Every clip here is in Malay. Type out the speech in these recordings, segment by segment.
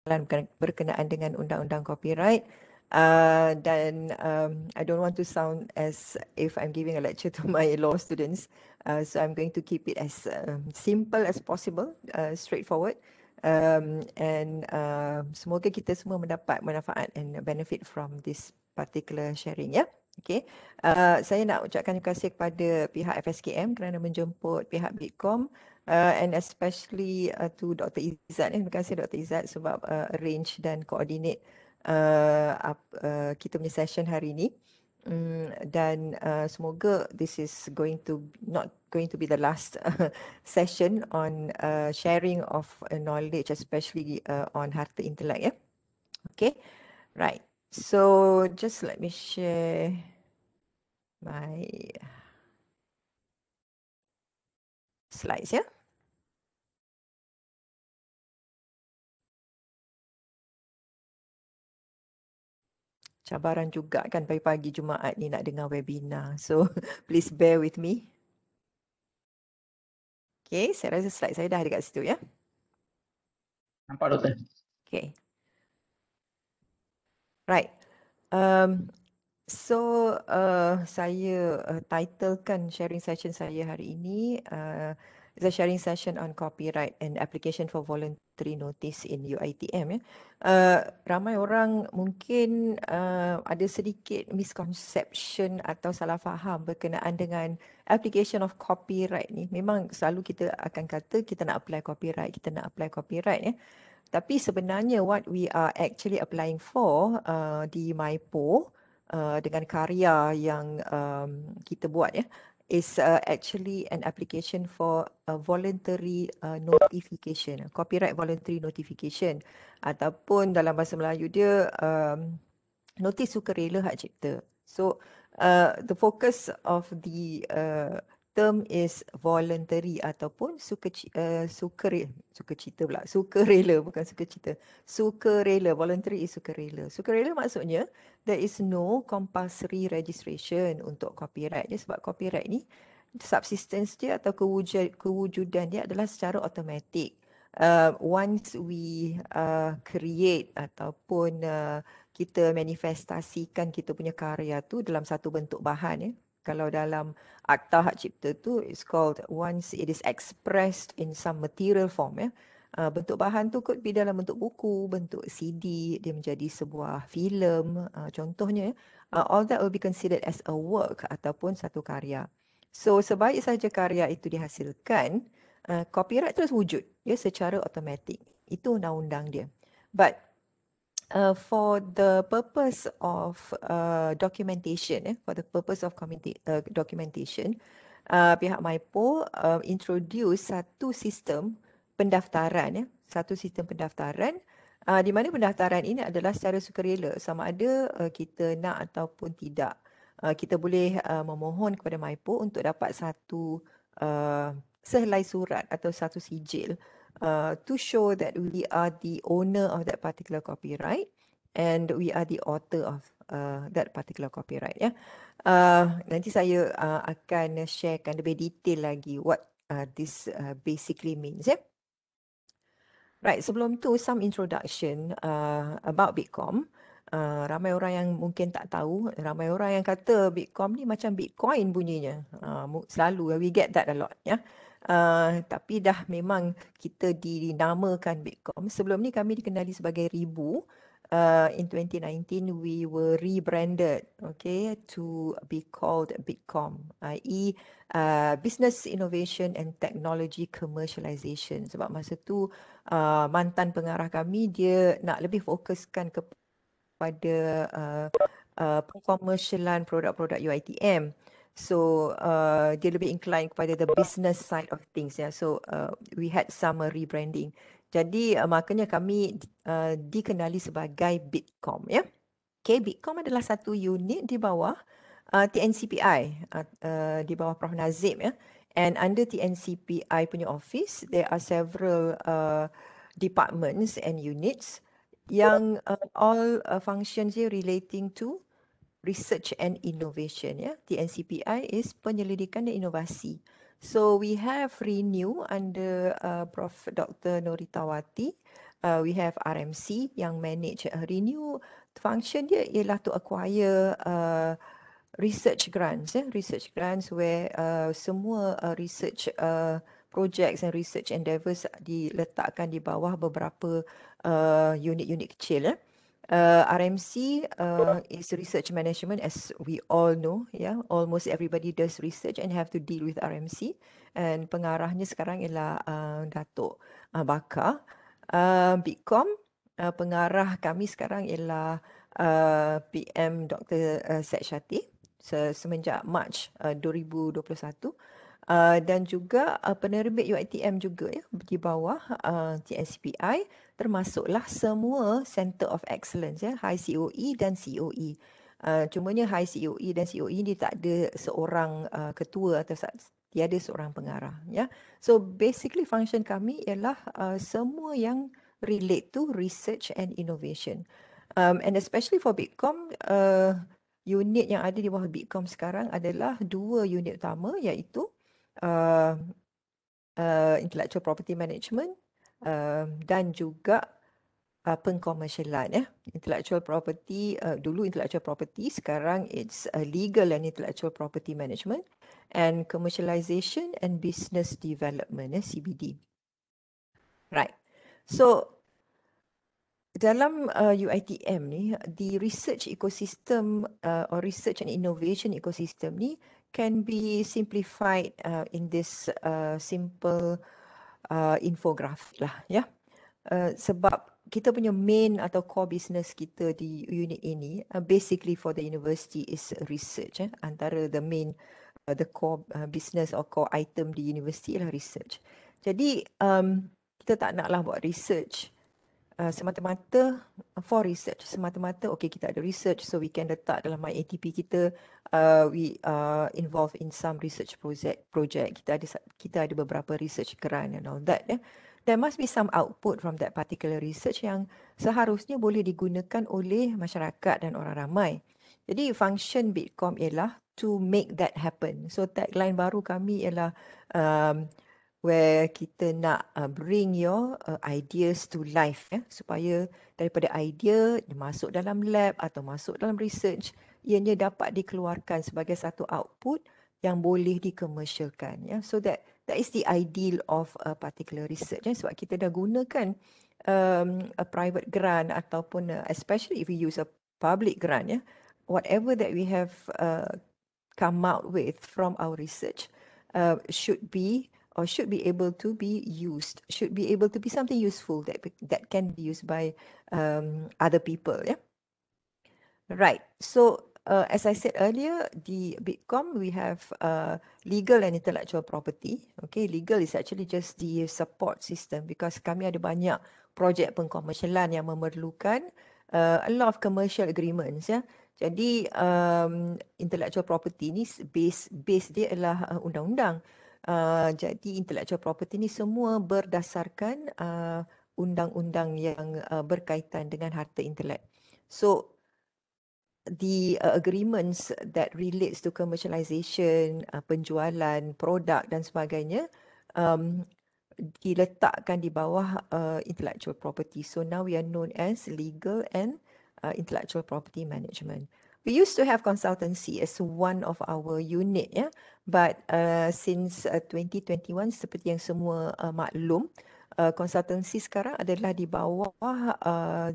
berkenaan dengan undang-undang copyright. Dan I don't want to sound as if I'm giving a lecture to my law students. So I'm going to keep it as simple as possible, straightforward. And semoga kita semua mendapat manfaat and benefit from this particular sharing, ya. Okay. Saya nak ucapkan terima kasih kepada pihak FSKM kerana menjemput pihak Bitkom. And especially to Dr. Izzat. Terima kasih Dr. Izzat sebab arrange dan coordinate kita punya session hari ini. Dan semoga this is not going to be the last session on sharing of knowledge, especially on harta intelek, ya. Okay, right. So just let me share my slides, ya. Cabaran juga kan pagi-pagi Jumaat ni nak dengar webinar. So please bear with me. Okay, saya rasa slide saya dah ada kat situ, ya. Nampak, Doktor? Okay. Right. So saya titlekan sharing session saya hari ini is a sharing session on copyright and application for voluntary notice in UiTM, ya. Ramai orang mungkin ada sedikit misconception atau salah faham berkenaan dengan application of copyright ni. Memang selalu kita akan kata kita nak apply copyright, ya. Tapi sebenarnya what we are actually applying for di MyPo dengan karya yang kita buat, ya, is actually an application for a voluntary notification, copyright voluntary notification, ataupun dalam bahasa Melayu dia notis sukarela hak cipta. So the focus of the term is voluntary ataupun sukarela, bukan sukacita. Sukarela, voluntary is sukarela. Sukarela maksudnya there is no compulsory registration untuk copyright dia, sebab copyright ni subsistence dia atau kewujudan dia adalah secara automatik. Once we create ataupun kita manifestasikan kita punya karya tu dalam satu bentuk bahan, ya. Kalau dalam akta hak cipta tu, it's called once it is expressed in some material form, ya. Bentuk bahan tu could be dalam bentuk buku, bentuk CD, dia menjadi sebuah filem, contohnya, ya. All that will be considered as a work ataupun satu karya. So sebaik saja karya itu dihasilkan, copyright terus wujud, ya, secara automatik. Itu undang-undang dia. But for the purpose of documentation, for the purpose of documentation, pihak MyPo introduce satu sistem pendaftaran, ya, di mana pendaftaran ini adalah secara sukarela, sama ada kita nak ataupun tidak. Kita boleh memohon kepada MyPo untuk dapat satu sehelai surat atau satu sijil to show that we are the owner of that particular copyright and we are the author of that particular copyright, ya. Nanti saya akan sharekan lebih detail lagi what this basically means, ya. Right, sebelum tu some introduction about Bitkom. Ramai orang yang mungkin tak tahu, ramai orang yang kata Bitkom ni macam Bitcoin bunyinya. Selalu we get that a lot, ya. Tapi dah memang kita dinamakan Bitkom. Sebelum ni kami dikenali sebagai Ribu. In 2019 we were rebranded, okay, to be called Bitkom, i.e. Business Innovation and Technology Commercialization. Sebab masa tu mantan pengarah kami dia nak lebih fokuskan kepada pengkomersialan produk-produk UiTM. So dia lebih incline kepada the business side of things, ya. So we had some rebranding. Jadi makanya kami dikenali sebagai Bitkom, ya. Okay, Bitkom adalah satu unit di bawah TNCPI, di bawah Prof Nazim, ya. And under TNCPI punya office, there are several departments and units yang all functions here relating to research and innovation, ya. TNCPI is penyelidikan dan inovasi. So we have Renew under Prof Dr. Noritawati, we have RMC yang manage renew. Function dia ialah to acquire research grants, research grants where semua research projects and research endeavours diletakkan di bawah beberapa unit-unit kecil. RMC is research management, as we all know. Yeah, almost everybody does research and have to deal with RMC. And pengarahnya sekarang ialah Datuk Bakar. Bitkom, pengarah kami sekarang ialah PM Dr. Syed Shati semenjak Mac 2021. Dan juga penerbit UiTM juga ya di bawah TNCPI, termasuklah semua Center of Excellence ya, High COE dan COE. Cumanya High COE dan COE ni tak ada seorang ketua atau tiada seorang pengarah ya. So basically function kami ialah semua yang relate to research and innovation. And especially for Bitkom, unit yang ada di bawah Bitkom sekarang adalah dua unit utama, iaitu intellectual property management dan juga pengkomersialan ya. Intellectual property, dulu intellectual property, sekarang it's legal and intellectual property management, and commercialization and business development, CBD. Right. So dalam UiTM ni, the research ecosystem or research and innovation ecosystem ni can be simplified in this simple infographic lah ya. Sebab kita punya main atau core business kita di unit ini basically for the university is research. Antara the main the core business or core item di universiti ialah research. Jadi kita tak naklah buat research semata-mata for research. Semata-mata okay, kita ada research so we can letak dalam MyATP kita, we are involved in some research project. Kita ada beberapa research grant and all that. There must be some output from that particular research yang seharusnya boleh digunakan oleh masyarakat dan orang ramai. Jadi function Bitkom ialah to make that happen. So tagline baru kami ialah where kita nak bring your ideas to life supaya daripada idea masuk dalam lab atau masuk dalam research, ianya dapat dikeluarkan sebagai satu output yang boleh dikomersialkan so that is the ideal of a particular research sebab kita dah gunakan a private grant ataupun especially if we use a public grant whatever that we have come out with from our research should be able to be used, should be able to be something useful that can be used by other people. Right. So as I said earlier, the Bitkom we have legal and intellectual property. Okay, legal is actually just the support system because kami ada banyak projek pengkomersialan yang memerlukan a lot of commercial agreements. Jadi intellectual property ni base dia adalah undang-undang. Jadi intellectual property ni semua berdasarkan undang-undang yang berkaitan dengan harta intelek. So the agreements that relates to commercialization, penjualan produk dan sebagainya diletakkan di bawah intellectual property. So now we are known as legal and intellectual property management. We used to have consultancy as one of our unit, but since 2021, seperti yang semua maklum, consultancy sekarang adalah di bawah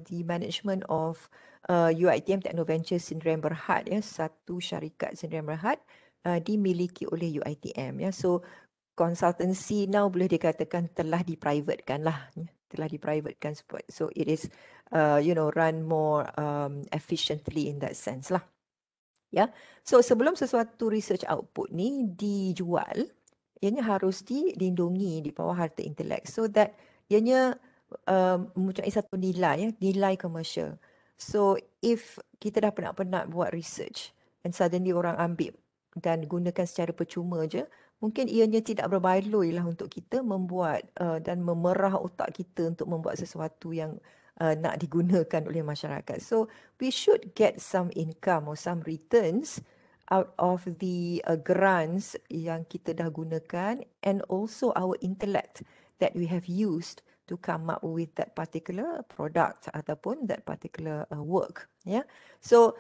the management of UiTM Technoventures Sdn Bhd, satu syarikat Sdn Bhd dimiliki oleh UiTM. So consultancy now boleh dikatakan telah diprivatekan lah. Telah diprivatekan, so it is run more efficiently in that sense lah. So sebelum sesuatu research output ni dijual, ianya harus dilindungi di bawah harta intelek so that ianya mempunyai satu nilai, nilai komersial. So if kita dah penat-penat buat research and suddenly orang ambil dan gunakan secara percuma je, mungkin ianya tidak berbaloi lah untuk kita membuat dan memerah otak kita untuk membuat sesuatu yang nak digunakan oleh masyarakat. So we should get some income or some returns out of the grants yang kita dah gunakan and also our intellect that we have used to come up with that particular product ataupun that particular work. Yeah. So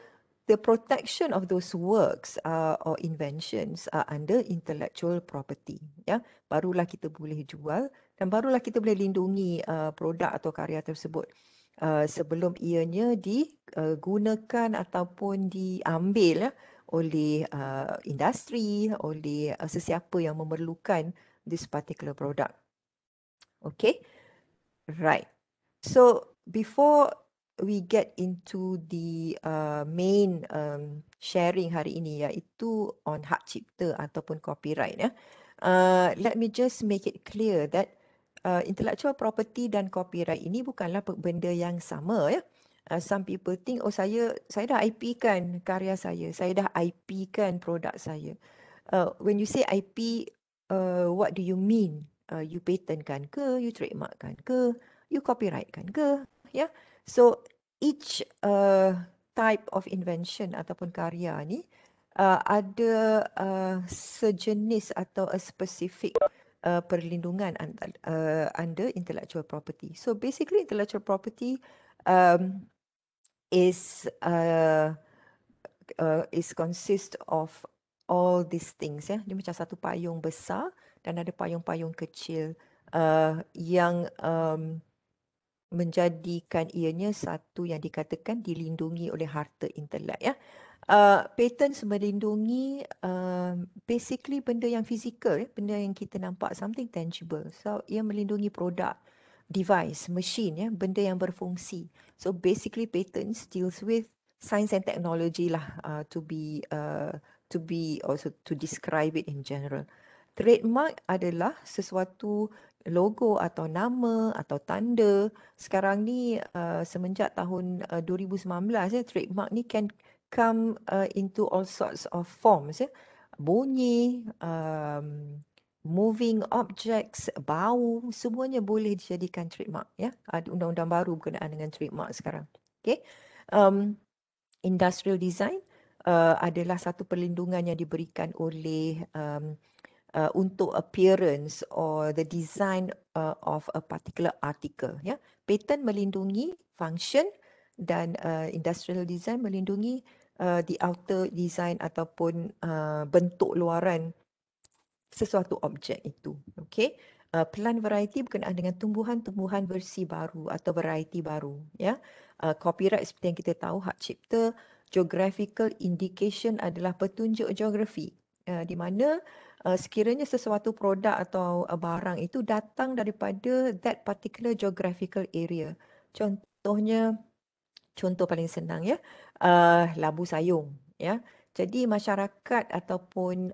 the protection of those works or inventions are under intellectual property. Ya, barulah kita boleh jual dan barulah kita boleh lindungi produk atau karya tersebut sebelum ianya digunakan ataupun diambil oleh industri, oleh sesiapa yang memerlukan this particular product. Okay, right. So before we get into the main sharing hari ini, iaitu on hak cipta ataupun copyright, let me just make it clear that intellectual property dan copyright ini bukanlah benda yang sama, ya. Some people think, oh saya dah IP kan karya saya dah IP kan produk saya. When you say IP, what do you mean? You patent kan ke, you trademark kan ke, you copyright kan ke? Yeah. So each type of invention ataupun karya ni ada sejenis atau a specific perlindungan under intellectual property. So basically intellectual property is consist of all these things, ya. Dia macam satu payung besar dan ada payung-payung kecil yang menjadikan ianya satu yang dikatakan dilindungi oleh harta intelek, ya. Patents melindungi basically benda yang fizikal, ya, benda yang kita nampak, something tangible. So ia melindungi produk, device, machine, ya, benda yang berfungsi. So basically patents deals with science and technology lah, to be also to describe it in general. Trademark adalah sesuatu logo atau nama atau tanda. Sekarang ni semenjak tahun 2019, ya, trademark ni can come into all sorts of forms, ya. Bunyi, moving objects, bau, semuanya boleh dijadikan trademark, ya. Ada undang-undang baru berkenaan dengan trademark sekarang. Okay. Industrial design adalah satu perlindungan yang diberikan oleh untuk appearance or the design of a particular article, ya. Patent melindungi function dan industrial design melindungi the outer design ataupun bentuk luaran sesuatu objek itu. Okay. Plant variety berkenaan dengan tumbuhan-tumbuhan bersih baru atau variety baru, ya. Copyright seperti yang kita tahu, hak cipta. Geographical indication adalah petunjuk geografi, di mana sekiranya sesuatu produk atau barang itu datang daripada that particular geographical area. Contohnya, contoh paling senang, ya, labu sayung, ya. Jadi masyarakat ataupun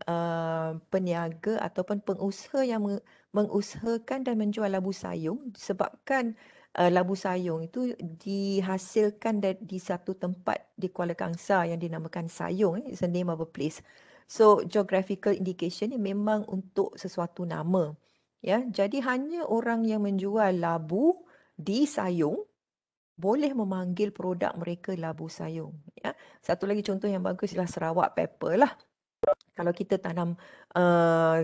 peniaga ataupun pengusaha yang mengusahakan dan menjual labu sayung disebabkan labu sayung itu dihasilkan di satu tempat di Kuala Kangsar yang dinamakan Sayung, it's the name of a place. So geographical indication ni memang untuk sesuatu nama, ya. Jadi hanya orang yang menjual labu di Sayung boleh memanggil produk mereka labu sayung, ya. Satu lagi contoh yang bagus ialah Sarawak pepper lah. Kalau kita tanam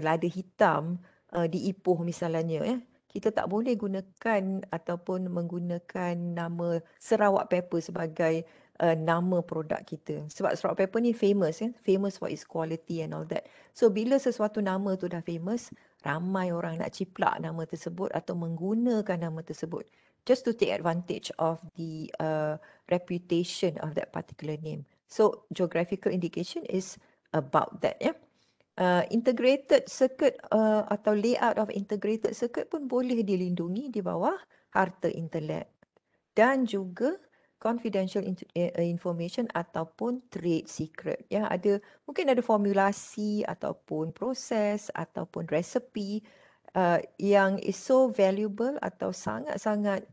lada hitam di Ipoh misalnya, ya, kita tak boleh gunakan ataupun menggunakan nama Sarawak pepper sebagai nama produk kita. Sebab Sarawak pepper ni famous, ya, famous for its quality and all that. So bila sesuatu nama tu dah famous, ramai orang nak ciplak nama tersebut atau menggunakan nama tersebut just to take advantage of the reputation of that particular name. So geographical indication is about that, ya. Integrated circuit atau layout of integrated circuit pun boleh dilindungi di bawah harta intelek dan juga confidential information ataupun trade secret, ya. Mungkin ada formulasi ataupun proses ataupun resepi yang is so valuable atau sangat-sangat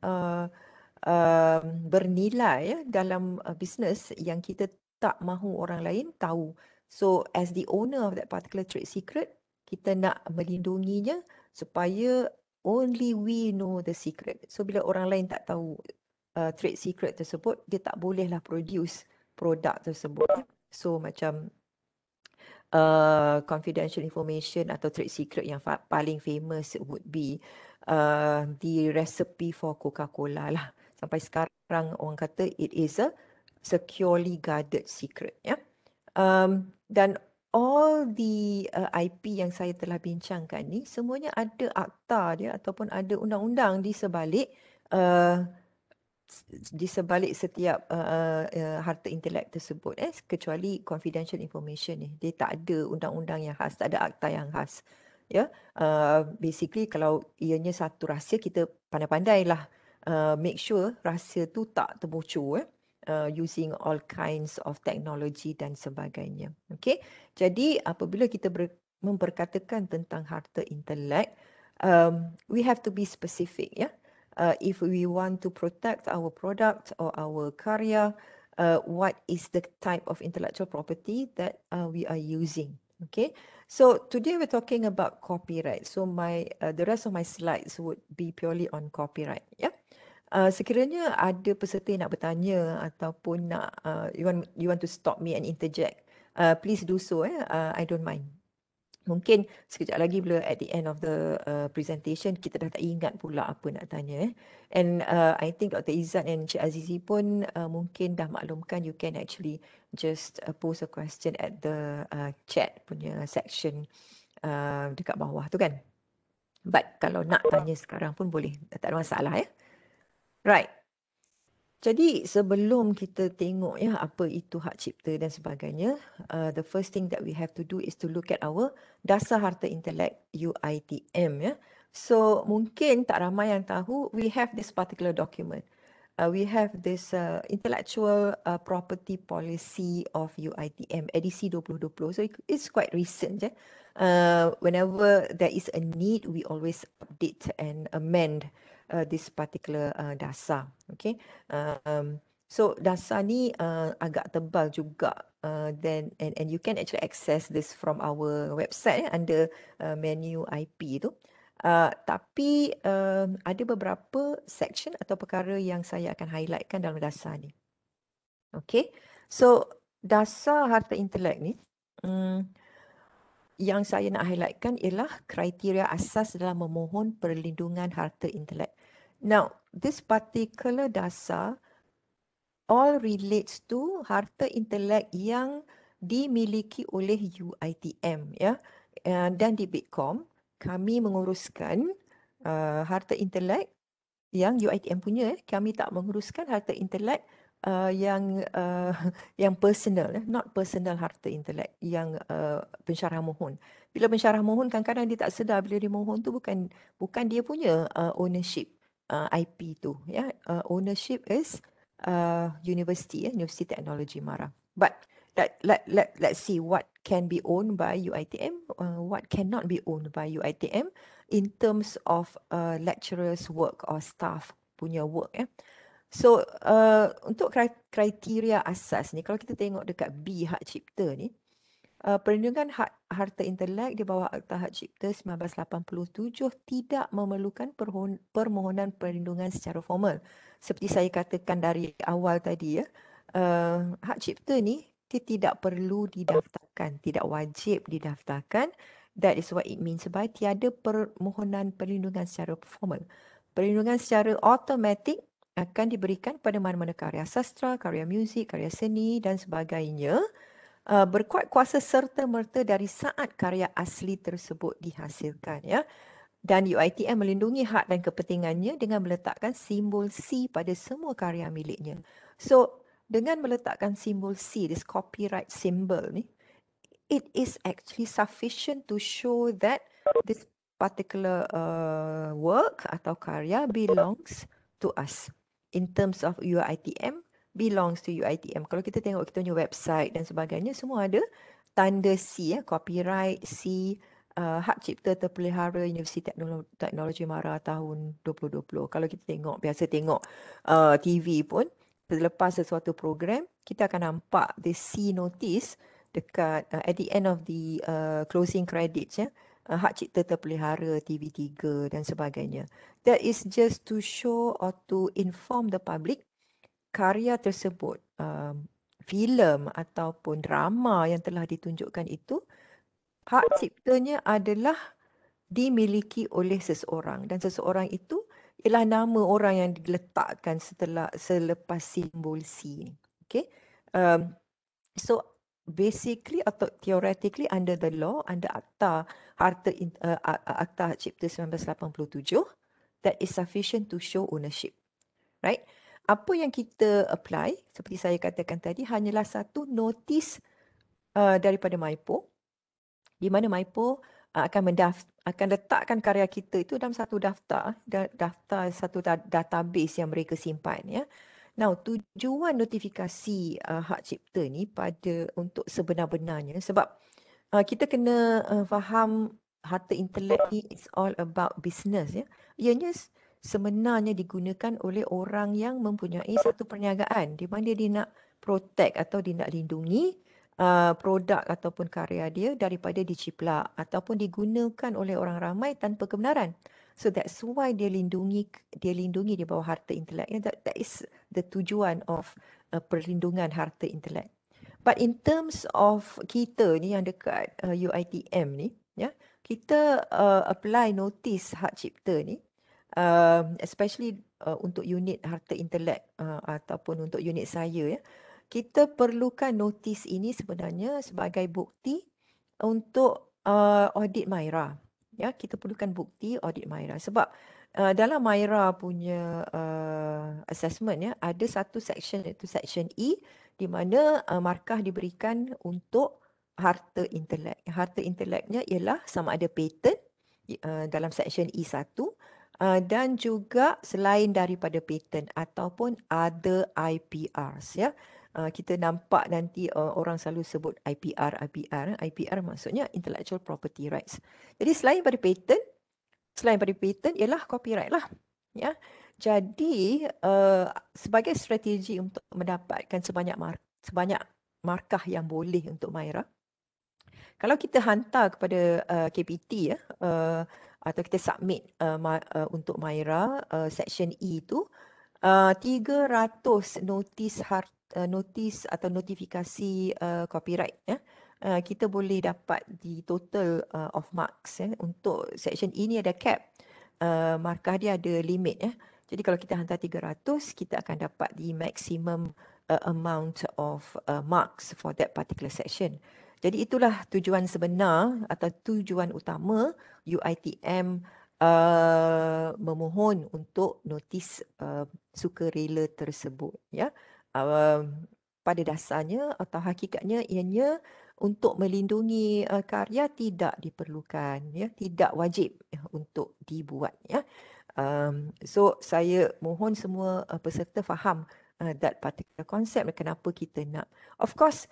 bernilai, ya, dalam bisnes yang kita tak mahu orang lain tahu. So as the owner of that particular trade secret, kita nak melindunginya supaya only we know the secret. So bila orang lain tak tahu trade secret tersebut, dia tak bolehlah produce produk tersebut. So macam confidential information atau trade secret yang paling famous would be the recipe for Coca-Cola lah. Sampai sekarang orang kata it is a securely guarded secret. Ya. Dan all the IP yang saya telah bincangkan ni semuanya ada akta dia ataupun ada undang-undang di sebalik setiap harta intelek tersebut, kecuali confidential information ni dia tak ada undang-undang yang khas, tak ada akta yang khas. Ya, basically kalau ianya satu rahsia, kita pandai-pandailah make sure rahsia tu tak terbocor using all kinds of technology dan sebagainya. Okay, jadi apabila kita memperkatakan tentang harta intelek, we have to be specific, ya. If we want to protect our product or our karya, what is the type of intellectual property that we are using. Okay, so today we're talking about copyright. So the rest of my slides would be purely on copyright. Yeah. Sekiranya ada peserta yang nak bertanya ataupun nak you want to stop me and interject, please do so. I don't mind. Mungkin sekejap lagi bila at the end of the presentation kita dah tak ingat pula apa nak tanya. And I think Dr. Izzat and Cik Azizi pun mungkin dah maklumkan you can actually just pose a question at the chat punya section dekat bawah tu kan. But kalau nak tanya sekarang pun boleh, tak ada masalah ya. Right. Jadi sebelum kita tengok ya apa itu hak cipta dan sebagainya, the first thing that we have to do is to look at our Dasar Harta Intelek UITM ya. So mungkin tak ramai yang tahu we have this particular document. We have this intellectual property policy of UITM edisi 2020. So it's quite recent ya. Whenever there is a need, we always update and amend this particular dasar. Okay. So dasar ni agak tebal juga. Then and you can actually access this from our website under menu IP tu. Tapi ada beberapa section atau perkara yang saya akan highlightkan dalam dasar ni. Okay. So dasar harta intelek ni yang saya nak highlightkan ialah kriteria asas dalam memohon perlindungan harta intelek. Now, this particular dasar all relates to harta intelek yang dimiliki oleh UITM ya. Dan di Bitkom kami menguruskan harta intelek yang UITM punya. Kami tak menguruskan harta intelek yang personal, not personal harta intelek yang pensyarah mohon. Bila pensyarah mohon kadang-kadang dia tak sedar bila dia mohon tu bukan dia punya ownership IP tu ya. Ownership is university Technology Mara. But let's see what can be owned by UITM, what cannot be owned by UITM in terms of lecturers work or staff punya work ya. So untuk kriteria asas ni, kalau kita tengok dekat B hak cipta ni, perlindungan hak harta intelek di bawah Akta Hak Cipta 1987 tidak memerlukan permohonan perlindungan secara formal. Seperti saya katakan dari awal tadi ya, hak cipta ni dia tidak perlu didaftarkan, tidak wajib didaftarkan. That is what it means by tiada permohonan perlindungan secara formal. Perlindungan secara automatik akan diberikan pada mana-mana karya sastra, karya muzik, karya seni dan sebagainya berkuat kuasa serta-merta dari saat karya asli tersebut dihasilkan ya. Dan UITM melindungi hak dan kepentingannya dengan meletakkan simbol C pada semua karya miliknya. So dengan meletakkan simbol C, this copyright symbol ni, it is actually sufficient to show that this particular work atau karya belongs to us. In terms of UITM, belongs to UITM. Kalau kita tengok kita punya website dan sebagainya, semua ada tanda C, copyright C, hak cipta terpelihara Universiti Teknologi Mara tahun 2020. Kalau kita biasa tengok TV pun, selepas sesuatu program, kita akan nampak the C notice dekat at the end of the closing credits ya. Hak cipta terpelihara TV3 dan sebagainya. That is just to show or to inform the public karya tersebut, filem ataupun drama yang telah ditunjukkan itu, hak ciptanya adalah dimiliki oleh seseorang dan seseorang itu ialah nama orang yang diletakkan selepas simbol C ni. Okay. So basically atau theoretically under the law, under Akta Akta Hak Cipta 1987, that is sufficient to show ownership. Right? Apa yang kita apply, seperti saya katakan tadi, hanyalah satu notis daripada MYPO, di mana MYPO akan letakkan karya kita itu dalam satu daftar satu database yang mereka simpan, ya. Now, tujuan notifikasi hak cipta ni untuk sebenar-benarnya, sebab kita kena faham harta intelek ni it's all about business, ya. Ianya sebenarnya digunakan oleh orang yang mempunyai satu perniagaan di mana dia nak protect atau dia nak lindungi produk ataupun karya dia daripada diciplak ataupun digunakan oleh orang ramai tanpa kebenaran. So that's why dia lindungi di bawah harta intelek. That is the tujuan of perlindungan harta intelek. But in terms of kita ni yang dekat UiTM ni, ya, kita apply notis hak cipta ni, especially untuk unit harta intelek ataupun untuk unit saya, ya. Kita perlukan notis ini sebenarnya sebagai bukti untuk audit MyRA. Ya, kita perlukan bukti audit MyRA sebab dalam MyRA punya assessment, ya, ada satu section iaitu section E di mana markah diberikan untuk harta intelek. Harta inteleknya ialah sama ada patent dalam section E1 dan juga selain daripada patent ataupun other IPRs, ya. Kita nampak nanti orang selalu sebut IPR. IPR maksudnya intellectual property rights. Jadi selain daripada patent ialah copyright lah, ya. Jadi sebagai strategi untuk mendapatkan sebanyak markah yang boleh untuk MyRA, kalau kita hantar kepada KPT, ya, atau kita submit untuk MyRA section E itu 300 notis atau notifikasi copyright, ya. Kita boleh dapat di total of marks, ya. Untuk section E ni ada cap, markah dia ada limit, ya. Jadi kalau kita hantar 300, kita akan dapat the maximum amount of marks for that particular section. Jadi itulah tujuan sebenar atau tujuan utama UiTM memohon untuk notis sukarela tersebut, ya. Pada dasarnya atau hakikatnya ianya untuk melindungi karya tidak diperlukan, ya, tidak wajib untuk dibuat, ya. So saya mohon semua peserta faham that particular concept kenapa kita nak. Of course,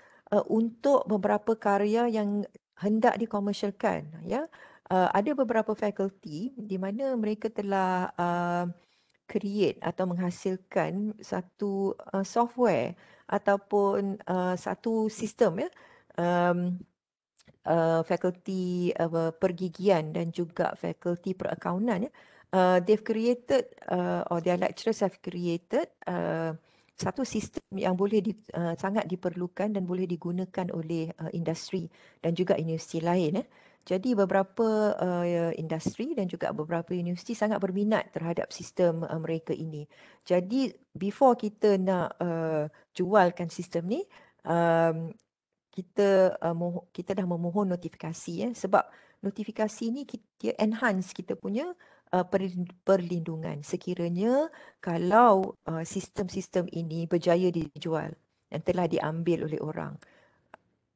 untuk beberapa karya yang hendak dikomersialkan, ya, ada beberapa fakulti di mana mereka telah create atau menghasilkan satu software ataupun satu sistem, ya. Fakulti pergigian dan juga fakulti perakaunan, ya. They've created or their lecturers have created satu sistem yang boleh sangat diperlukan dan boleh digunakan oleh industri dan juga universiti lain, ya. Jadi beberapa industri dan juga beberapa universiti sangat berminat terhadap sistem mereka ini. Jadi before kita nak jualkan sistem ni, kita dah memohon notifikasi, ya, sebab notifikasi ni kita enhance kita punya perlindungan sekiranya kalau sistem-sistem ini berjaya dijual dan telah diambil oleh orang.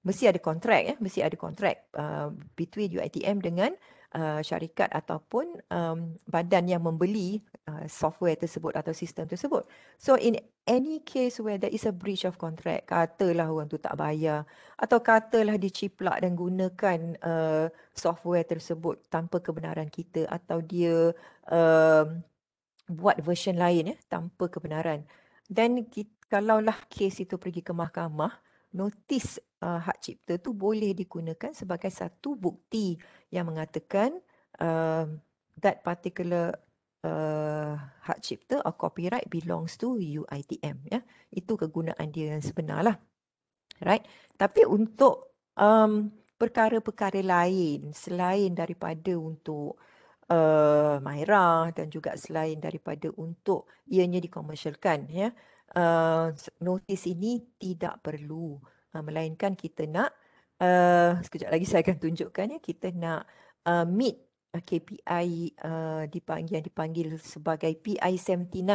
Mesti ada kontrak, ya, mesti ada kontrak between UiTM dengan syarikat ataupun badan yang membeli software tersebut atau sistem tersebut. So in any case where there is a breach of contract, katalah orang tu tak bayar atau katalah diciplak dan gunakan software tersebut tanpa kebenaran kita atau dia buat version lain, ya, tanpa kebenaran, then kalaulah kes itu pergi ke mahkamah, notis hak cipta tu boleh digunakan sebagai satu bukti yang mengatakan that particular hak cipta or copyright belongs to UiTM, ya. Itu kegunaan dia yang sebenar lah. Right? Tapi untuk perkara-perkara lain selain daripada untuk Mahirah dan juga selain daripada untuk ianya dikomersialkan, ya. Notis ini tidak perlu, melainkan kita nak, sekejap lagi saya akan tunjukkan, ya, kita nak meet KPI yang dipanggil sebagai PI79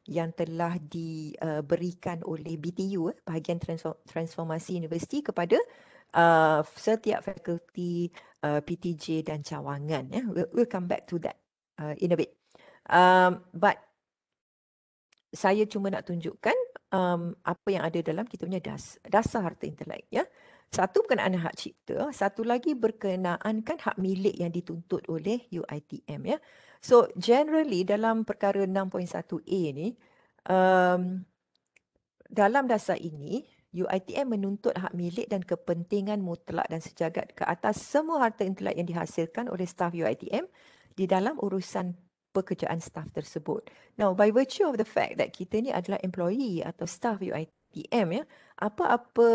yang telah diberikan oleh BTU, Bahagian Transformasi Universiti, kepada setiap fakulti PTJ dan cawangan. Ya. We'll come back to that in a bit. But saya cuma nak tunjukkan apa yang ada dalam kita punya dasar harta intelek. Ya. Satu berkenaan hak cipta, satu lagi berkenaan kan hak milik yang dituntut oleh UiTM. Ya. So generally dalam perkara 6.1A ni, dalam dasar ini, UiTM menuntut hak milik dan kepentingan mutlak dan sejagat ke atas semua harta intelek yang dihasilkan oleh staf UiTM di dalam urusan pekerjaan staf tersebut. Now, by virtue of the fact that kita ni adalah employee atau staf UiTM, ya, apa-apa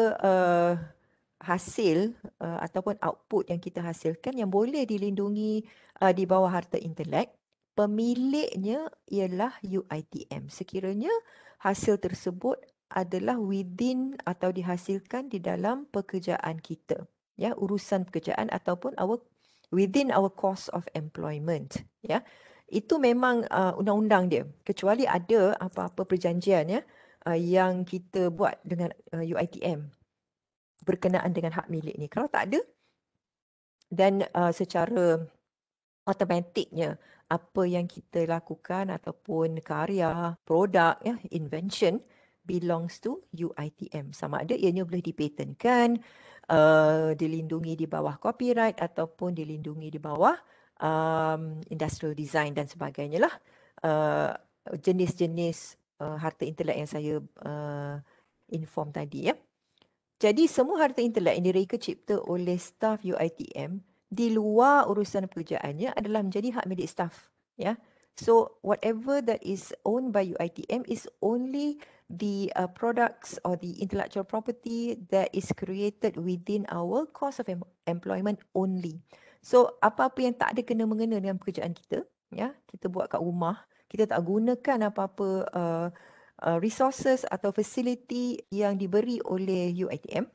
hasil ataupun output yang kita hasilkan yang boleh dilindungi di bawah harta intelek, pemiliknya ialah UiTM. Sekiranya hasil tersebut adalah within atau dihasilkan di dalam pekerjaan kita, ya, urusan pekerjaan ataupun within our course of employment, ya. Itu memang undang-undang dia, kecuali ada apa-apa perjanjian, ya, yang kita buat dengan UiTM berkenaan dengan hak milik ni. Kalau tak ada, dan secara automatiknya apa yang kita lakukan ataupun karya, produk, ya, invention belongs to UiTM. Sama ada ianya boleh dipatenkan, dilindungi di bawah copyright ataupun dilindungi di bawah industrial design dan sebagainya lah. Jenis-jenis harta intelek yang saya inform tadi, ya. Jadi semua harta intelek yang direka cipta oleh staf UiTM di luar urusan pekerjaannya adalah menjadi hak milik staf, ya. So whatever that is owned by UiTM is only the products or the intellectual property that is created within our course of employment only. So apa-apa yang tak ada kena-mengena dengan pekerjaan kita, ya, kita buat kat rumah, kita tak gunakan apa-apa resources atau facility yang diberi oleh UiTM,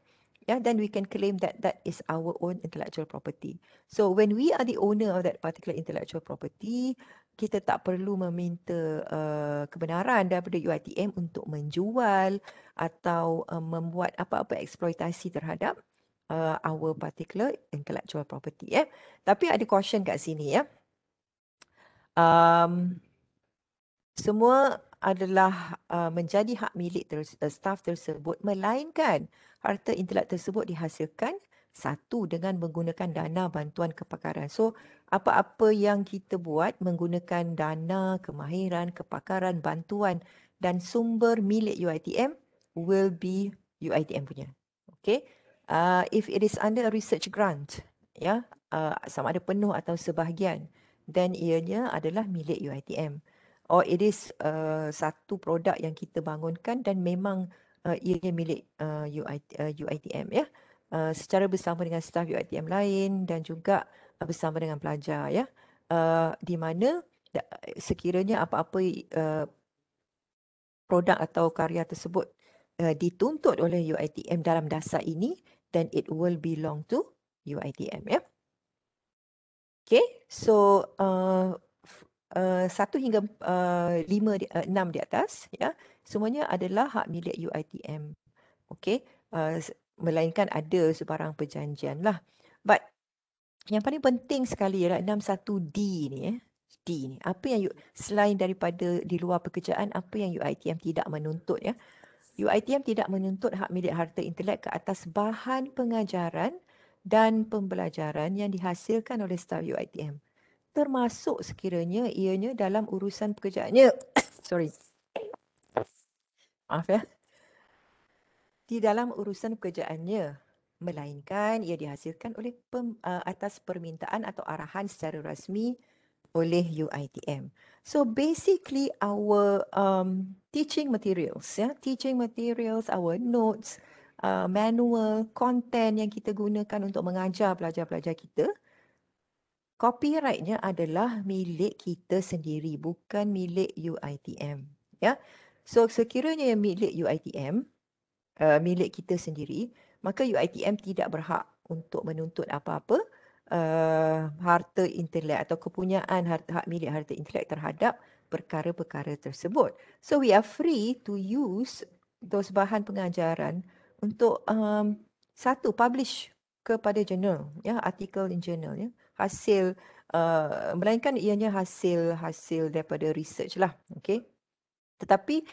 yeah, then we can claim that that is our own intellectual property. So when we are the owner of that particular intellectual property, kita tak perlu meminta kebenaran daripada UiTM untuk menjual atau membuat apa-apa eksploitasi terhadap our particular intellectual property. Tapi ada caution kat sini, ya. Semua adalah menjadi hak milik staf tersebut, melainkan harta intelek tersebut dihasilkan satu dengan menggunakan dana bantuan kepakaran. So apa-apa yang kita buat menggunakan dana, kemahiran, kepakaran, bantuan dan sumber milik UiTM will be UiTM punya. Okay. If it is under a research grant, ya, sama ada penuh atau sebahagian, then ianya adalah milik UiTM. Or it is satu produk yang kita bangunkan dan memang ianya milik UiTM, ya. Secara bersama dengan staf UiTM lain dan juga bersama dengan pelajar, ya. Di mana sekiranya apa-apa produk atau karya tersebut dituntut oleh UiTM dalam dasar ini, then it will belong to UiTM, ya. Okay, so 1 hingga 6 di atas, ya, semuanya adalah hak milik UiTM. Okay, melainkan ada sebarang perjanjian lah. But yang paling penting sekali ialah 61D ni, D ni. Apa yang selain daripada di luar pekerjaan, apa yang UiTM tidak menuntut, ya. UiTM tidak menuntut hak milik harta intelek ke atas bahan pengajaran dan pembelajaran yang dihasilkan oleh staf UiTM, termasuk sekiranya ianya dalam urusan pekerjaannya. Sorry. Maaf, ya. Di dalam urusan pekerjaannya, melainkan ia dihasilkan oleh atas permintaan atau arahan secara rasmi oleh UiTM. So basically our teaching materials, ya, teaching materials, our notes, manual, konten yang kita gunakan untuk mengajar pelajar-pelajar kita, copyrightnya adalah milik kita sendiri, bukan milik UiTM. Ya, so sekiranya yang milik UiTM, milik kita sendiri, maka UiTM tidak berhak untuk menuntut apa-apa harta intelek atau kepunyaan hak milik harta intelek terhadap perkara-perkara tersebut. So we are free to use those bahan pengajaran untuk publish kepada jurnal, ya, artikel in journal, ya, hasil melainkan ianya hasil daripada research lah, okay. Tetapi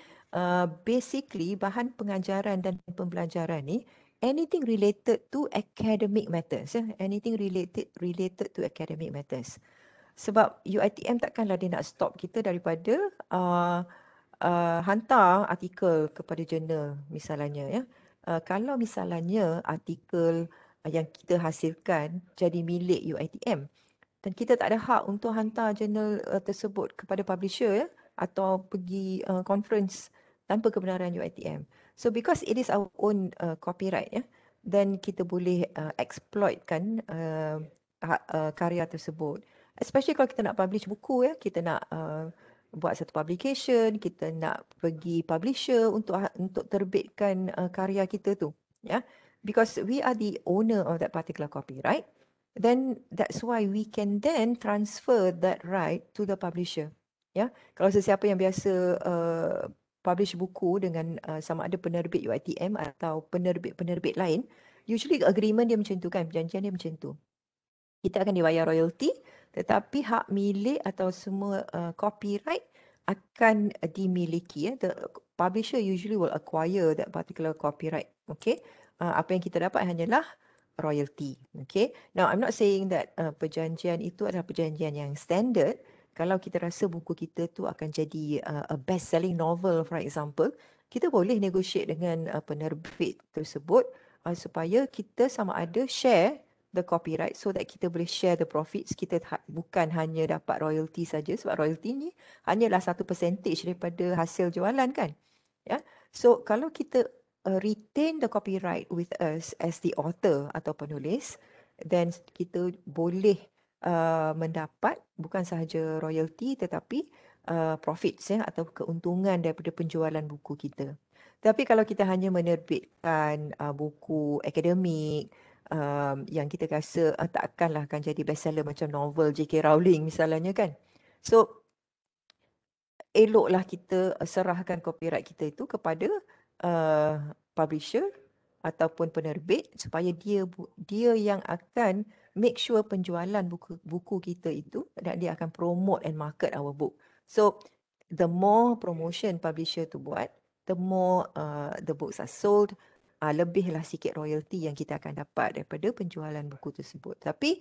basically bahan pengajaran dan pembelajaran ni anything related to academic matters, ya, anything related to academic matters. Sebab UiTM takkanlah dia nak stop kita daripada hantar artikel kepada jurnal misalnya, ya. Kalau misalnya artikel yang kita hasilkan jadi milik UiTM dan kita tak ada hak untuk hantar jurnal tersebut kepada publisher, ya, atau pergi conference tanpa kebenaran UiTM. So because it is our own copyright, ya, then kita boleh exploitkan karya tersebut. Especially kalau kita nak publish buku, ya, kita nak buat satu publication, kita nak pergi publisher untuk terbitkan karya kita tu, ya. Because we are the owner of that particular copyright, then that's why we can then transfer that right to the publisher. Ya, kalau sesiapa yang biasa publish buku dengan sama ada penerbit UiTM atau penerbit-penerbit lain, usually agreement dia macam tu kan, perjanjian dia macam tu. Kita akan dibayar royalty, tetapi hak milik atau semua copyright akan dimiliki. The publisher usually will acquire that particular copyright. Okay, apa yang kita dapat hanyalah royalty. Okay, now I'm not saying that perjanjian itu adalah perjanjian yang standard. Kalau kita rasa buku kita tu akan jadi a best-selling novel, for example, kita boleh negotiate dengan penerbit tersebut supaya kita sama ada share the copyright so that kita boleh share the profits. Kita bukan hanya dapat royalty saja, sebab royalty ni hanyalah satu percentage daripada hasil jualan kan. Ya. So kalau kita retain the copyright with us as the author atau penulis, then kita boleh mendapat bukan sahaja royalty tetapi profits, ya, atau keuntungan daripada penjualan buku kita. Tapi kalau kita hanya menerbitkan buku akademik yang kita rasa takkanlah akan jadi bestseller macam novel J.K. Rowling misalnya kan. So eloklah kita serahkan copyright kita itu kepada publisher ataupun penerbit supaya dia yang akan make sure penjualan buku kita itu, dan dia akan promote and market our book. So the more promotion publisher tu buat, the more the books are sold, lebihlah sikit royalty yang kita akan dapat daripada penjualan buku tersebut. Tapi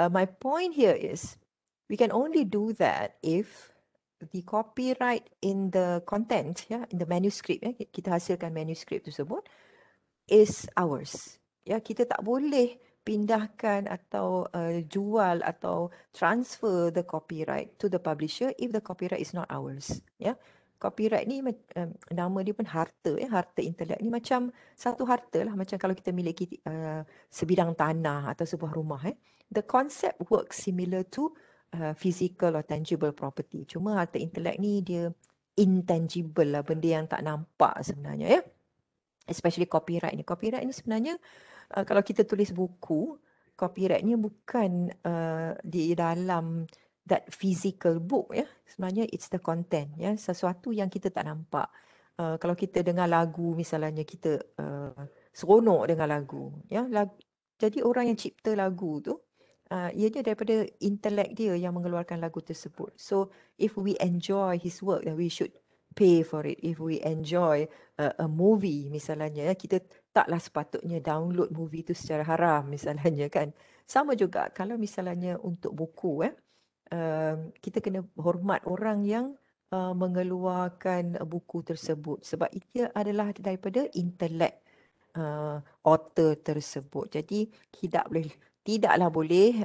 my point here is we can only do that if the copyright in the content, ya, in the manuscript, ya, kita hasilkan manuscript tersebut is ours. Ya, kita tak boleh pindahkan atau jual atau transfer the copyright to the publisher if the copyright is not ours. Ya, copyright ni nama dia pun harta, ya, harta intelek ni macam satu harta lah, macam kalau kita miliki sebidang tanah atau sebuah rumah. The concept works similar to physical or tangible property. Cuma harta intelek ni dia intangible lah, benda yang tak nampak sebenarnya, ya. Especially copyright ni. Copyright ni sebenarnya kalau kita tulis buku, copyright ni bukan di dalam that physical book, ya. Sebenarnya it's the content, ya, sesuatu yang kita tak nampak. Kalau kita dengar lagu misalnya, kita seronok dengar lagu, ya. Jadi orang yang cipta lagu tu ianya daripada intelek dia yang mengeluarkan lagu tersebut. So if we enjoy his work, then we should pay for it. If we enjoy a movie misalnya, kita taklah sepatutnya download movie tu secara haram misalnya kan. Sama juga kalau misalnya untuk buku, kita kena hormat orang yang mengeluarkan buku tersebut sebab ia adalah daripada intelek author tersebut. Jadi tidaklah boleh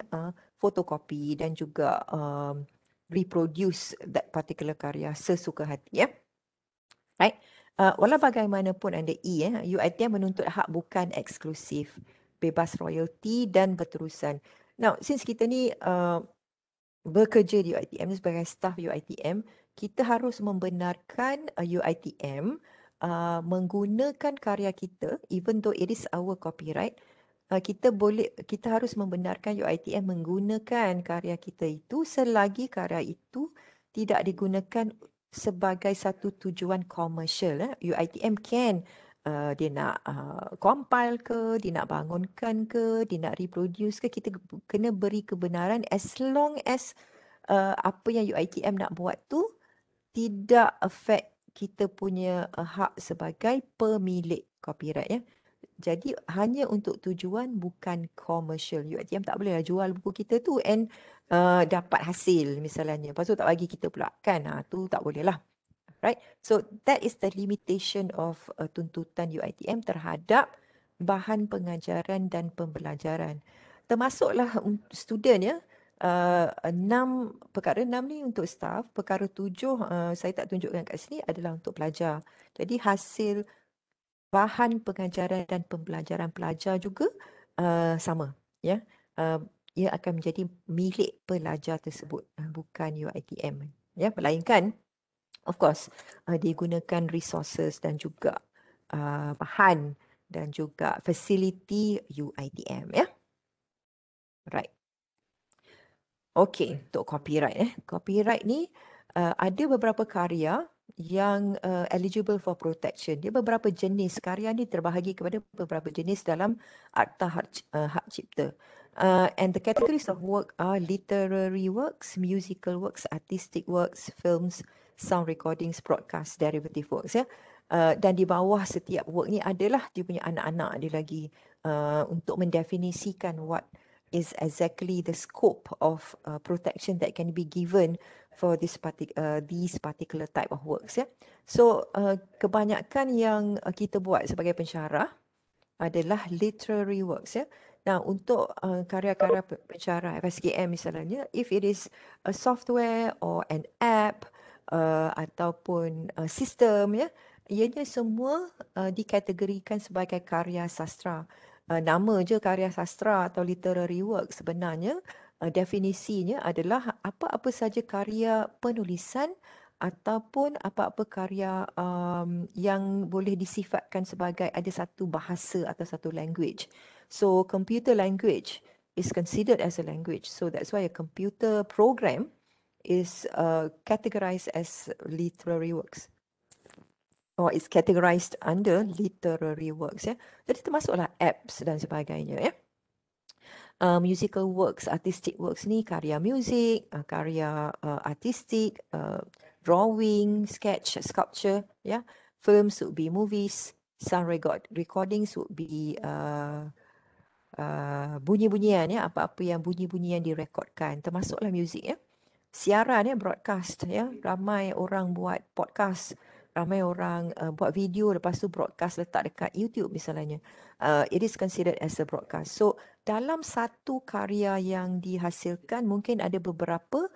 fotokopi dan juga reproduce that particular karya sesuka hati, ya. Right? Walau bagaimanapun ada UiTM menuntut hak bukan eksklusif, bebas royalti dan berterusan. Now, since kita ni bekerja di UiTM sebagai staff UiTM, kita harus membenarkan UiTM menggunakan karya kita, even though it is our copyright. Kita harus membenarkan UiTM menggunakan karya kita itu selagi karya itu tidak digunakan sebagai satu tujuan komersial. UiTM can dia nak compile ke, dia nak bangunkan ke, dia nak reproduce ke, kita kena beri kebenaran as long as apa yang UiTM nak buat tu tidak affect kita punya hak sebagai pemilik copyright ya. Jadi hanya untuk tujuan bukan komersial. UiTM tak bolehlah jual buku kita tu and dapat hasil misalnya. Lepas tu tak bagi kita pula kan. Tu tak boleh lah. Right? So that is the limitation of tuntutan UiTM terhadap bahan pengajaran dan pembelajaran. Termasuklah student ya. 6 perkara 6 ni untuk staff, perkara 7 saya tak tunjukkan kat sini adalah untuk pelajar. Jadi hasil bahan pengajaran dan pembelajaran pelajar juga sama ya. Ia akan menjadi milik pelajar tersebut, bukan UiTM ya, melainkan of course digunakan resources dan juga bahan dan juga fasiliti UiTM ya. Right. Okey, untuk copyright Copyright ni ada beberapa karya yang eligible for protection. Dia beberapa jenis karya ni terbahagi kepada beberapa jenis dalam Akta Hak Cipta. And the categories of work are literary works, musical works, artistic works, films, sound recordings, broadcast, derivative works ya. Dan di bawah setiap work ni adalah dia punya anak-anak dia lagi untuk mendefinisikan what is exactly the scope of protection that can be given for these particular type of works ya. So kebanyakan yang kita buat sebagai pensyarah adalah literary works ya. Nah, untuk karya-karya pensyarah FSKM misalnya, if it is a software or an app ataupun sistem ya, ianya semua dikategorikan sebagai karya sastra. Nama je karya sastra atau literary work sebenarnya definisinya adalah apa-apa saja karya penulisan ataupun apa-apa karya yang boleh disifatkan sebagai ada satu bahasa atau satu language. So computer language is considered as a language. So that's why a computer program is categorized as literary works. Or it's categorized under literary works ya. Jadi termasuklah apps dan sebagainya ya. Musical works, artistic works ni karya muzik, karya artistik, drawing, sketch, sculpture ya. Films would be movies, sound recordings would be bunyi-bunyian ya, apa-apa yang bunyi-bunyi yang direkodkan, termasuklah muzik ya. Siaran ya, broadcast ya, ramai orang buat podcast, ramai orang buat video lepas tu broadcast letak dekat YouTube misalnya. It is considered as a broadcast. So dalam satu karya yang dihasilkan mungkin ada beberapa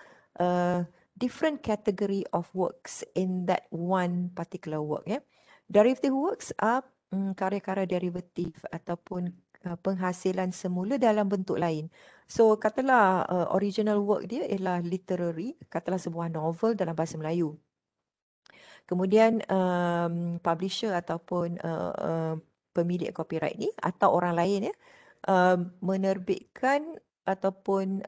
different category of works in that one particular work ya. Derivative works are karya-karya derivatif ataupun penghasilan semula dalam bentuk lain. So katalah original work dia ialah literary, katalah sebuah novel dalam bahasa Melayu. Kemudian publisher ataupun pemilik copyright ni atau orang lain ya menerbitkan ataupun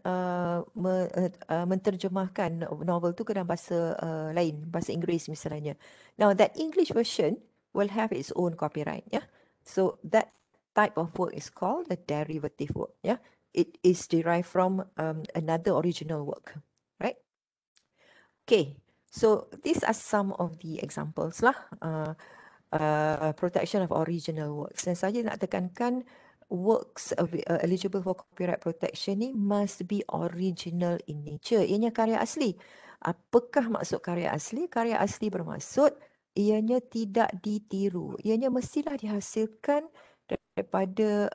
menterjemahkan novel tu ke dalam bahasa lain, bahasa Inggeris misalnya. Now that English version will have its own copyright ya. So that type of work is called a derivative work ya. It is derived from another original work, right? Okay, so these are some of the examples lah. Protection of original works. Dan saya nak tekankan works eligible for copyright protection ni must be original in nature. Ianya karya asli. Apakah maksud karya asli? Karya asli bermaksud ianya tidak ditiru. Ianya mestilah dihasilkan daripada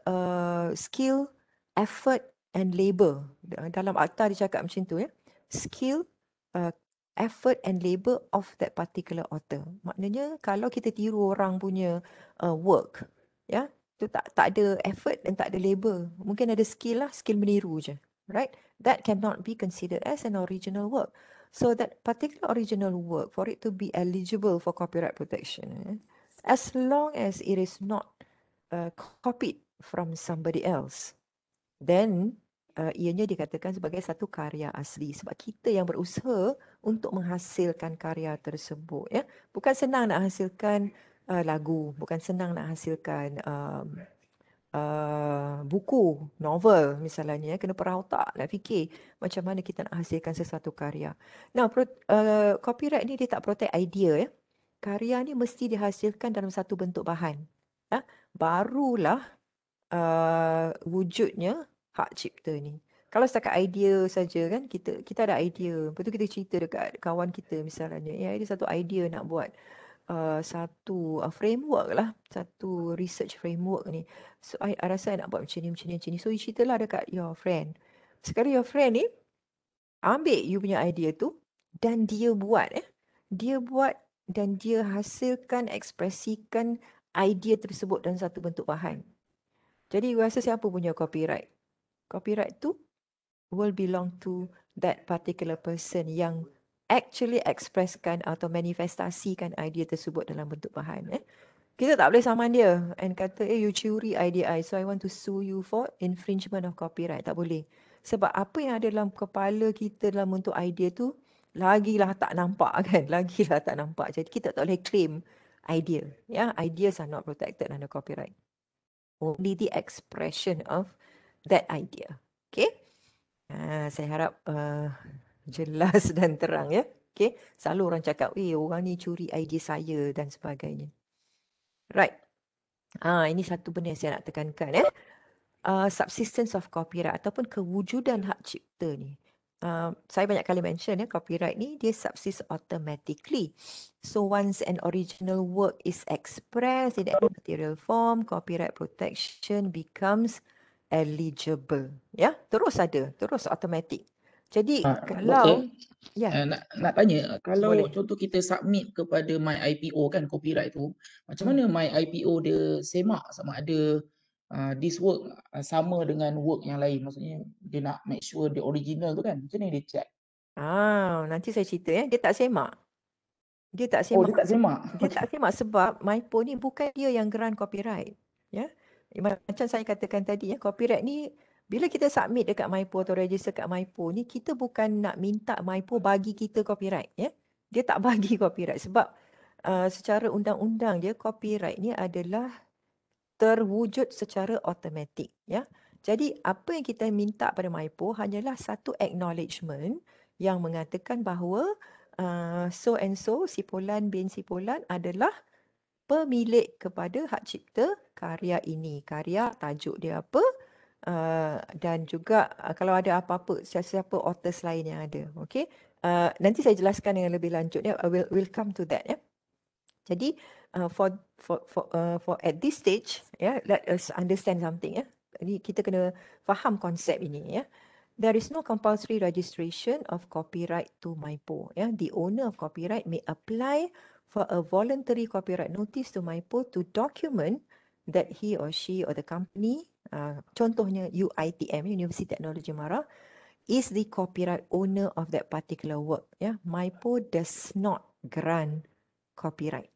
skill, effort and labour. Dalam akta dia cakap macam tu ya. Skill, effort and labor of that particular author. Maknanya kalau kita tiru orang punya work, ya, tu tak ada effort dan tak ada labor. Mungkin ada skill lah, skill meniru je, right? That cannot be considered as an original work. So that particular original work, for it to be eligible for copyright protection, as long as it is not copied from somebody else, then ianya dikatakan sebagai satu karya asli sebab kita yang berusaha untuk menghasilkan karya tersebut, ya. Bukan senang nak hasilkan lagu, bukan senang nak hasilkan buku, novel misalnya, kena perah otak nak fikir macam mana kita nak hasilkan sesuatu karya. Now, copyright ni dia tak protect idea, ya. Karya ni mesti dihasilkan dalam satu bentuk bahan, ya. Barulah wujudnya hak cipta ni. Kalau setakat idea saja kan, kita ada idea, lepas tu kita cerita dekat kawan kita misalnya, ya, ada satu idea nak buat satu framework lah, satu research framework ni. So I rasa I nak buat macam ni. So you ceritalah dekat your friend. Sekali your friend ni ambil you punya idea tu dan dia buat, dia buat dan dia hasilkan, ekspresikan idea tersebut dalam satu bentuk bahan. Jadi you rasa siapa punya copyright? Copyright tu will belong to that particular person yang actually expresskan atau manifestasikan idea tersebut dalam bentuk bahan. Kita tak boleh saman dia and kata, you curi idea I, so I want to sue you for infringement of copyright. Tak boleh. Sebab apa yang ada dalam kepala kita dalam bentuk idea tu, lagilah tak nampak kan? Lagilah tak nampak. Jadi kita tak boleh claim idea. Ya, ideas are not protected under copyright. Only the expression of that idea. Okay? Saya harap jelas dan terang, ya. Okay? Selalu orang cakap, orang ni curi idea saya dan sebagainya. Right. Ini satu benda yang saya nak tekankan, ya. Subsistence of copyright ataupun kewujudan hak cipta ni. Saya banyak kali mention, ya, copyright ni dia subsist automatically. So once an original work is expressed in any material form, copyright protection becomes eligible. Ya, terus ada, terus automatic. Jadi kalau nak tanya, kalau boleh. contoh kita submit kepada MyIPO kan copyright tu, macam mana MyIPO dia semak sama ada this work sama dengan work yang lain? Maksudnya dia nak make sure the original tu kan, macam mana dia check? Nanti saya cerita, ya. Dia tak semak. Dia tak semak. Oh, dia tak semak. Dia tak semak sebab MyPo ni bukan dia yang grant copyright, ya. Macam saya katakan tadi, ya, copyright ni bila kita submit dekat MyPo atau register kat MyPo ni, kita bukan nak minta MyPo bagi kita copyright, ya. Dia tak bagi copyright sebab secara undang-undang dia copyright ni adalah terwujud secara automatik, ya. Jadi apa yang kita minta pada MyPo hanyalah satu acknowledgement yang mengatakan bahawa so and so, si Fulan bin si Fulan adalah pemilik kepada hak cipta karya ini. Karya, tajuk dia apa, dan juga kalau ada apa-apa, siapa authors lain yang ada. Okay? Nanti saya jelaskan dengan lebih lanjut, ya. We'll come to that, ya. Jadi for at this stage, ya, let us understand something, ya. Jadi kita kena faham konsep ini, ya. There is no compulsory registration of copyright to MyPo. Yeah? The owner of copyright may apply for a voluntary copyright notice to MyPo to document that he or she or the company, contohnya UiTM, University Technology Mara, is the copyright owner of that particular work. Yeah? MyPo does not grant copyright.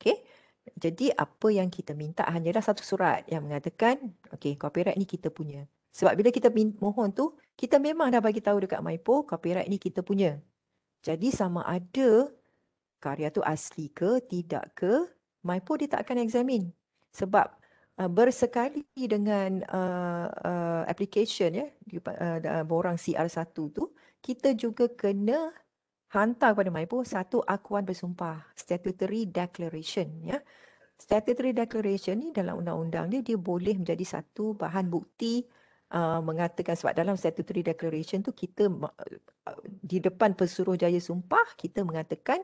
Okay? Jadi apa yang kita minta hanyalah satu surat yang mengatakan, okay, copyright ni kita punya. Sebab bila kita mohon tu, kita memang dah bagi tahu dekat MyPo, copyright ni kita punya. Jadi sama ada karya tu asli ke, tidak ke, MyPo dia tak akan examine. Sebab bersekali dengan application, ya, borang CR1 tu, kita juga kena hantar kepada MyPo satu akuan bersumpah, statutory declaration, ya. Statutory declaration ni dalam undang-undang dia boleh menjadi satu bahan bukti mengatakan, sebab dalam statutory declaration tu kita di depan Pesuruhjaya sumpah kita mengatakan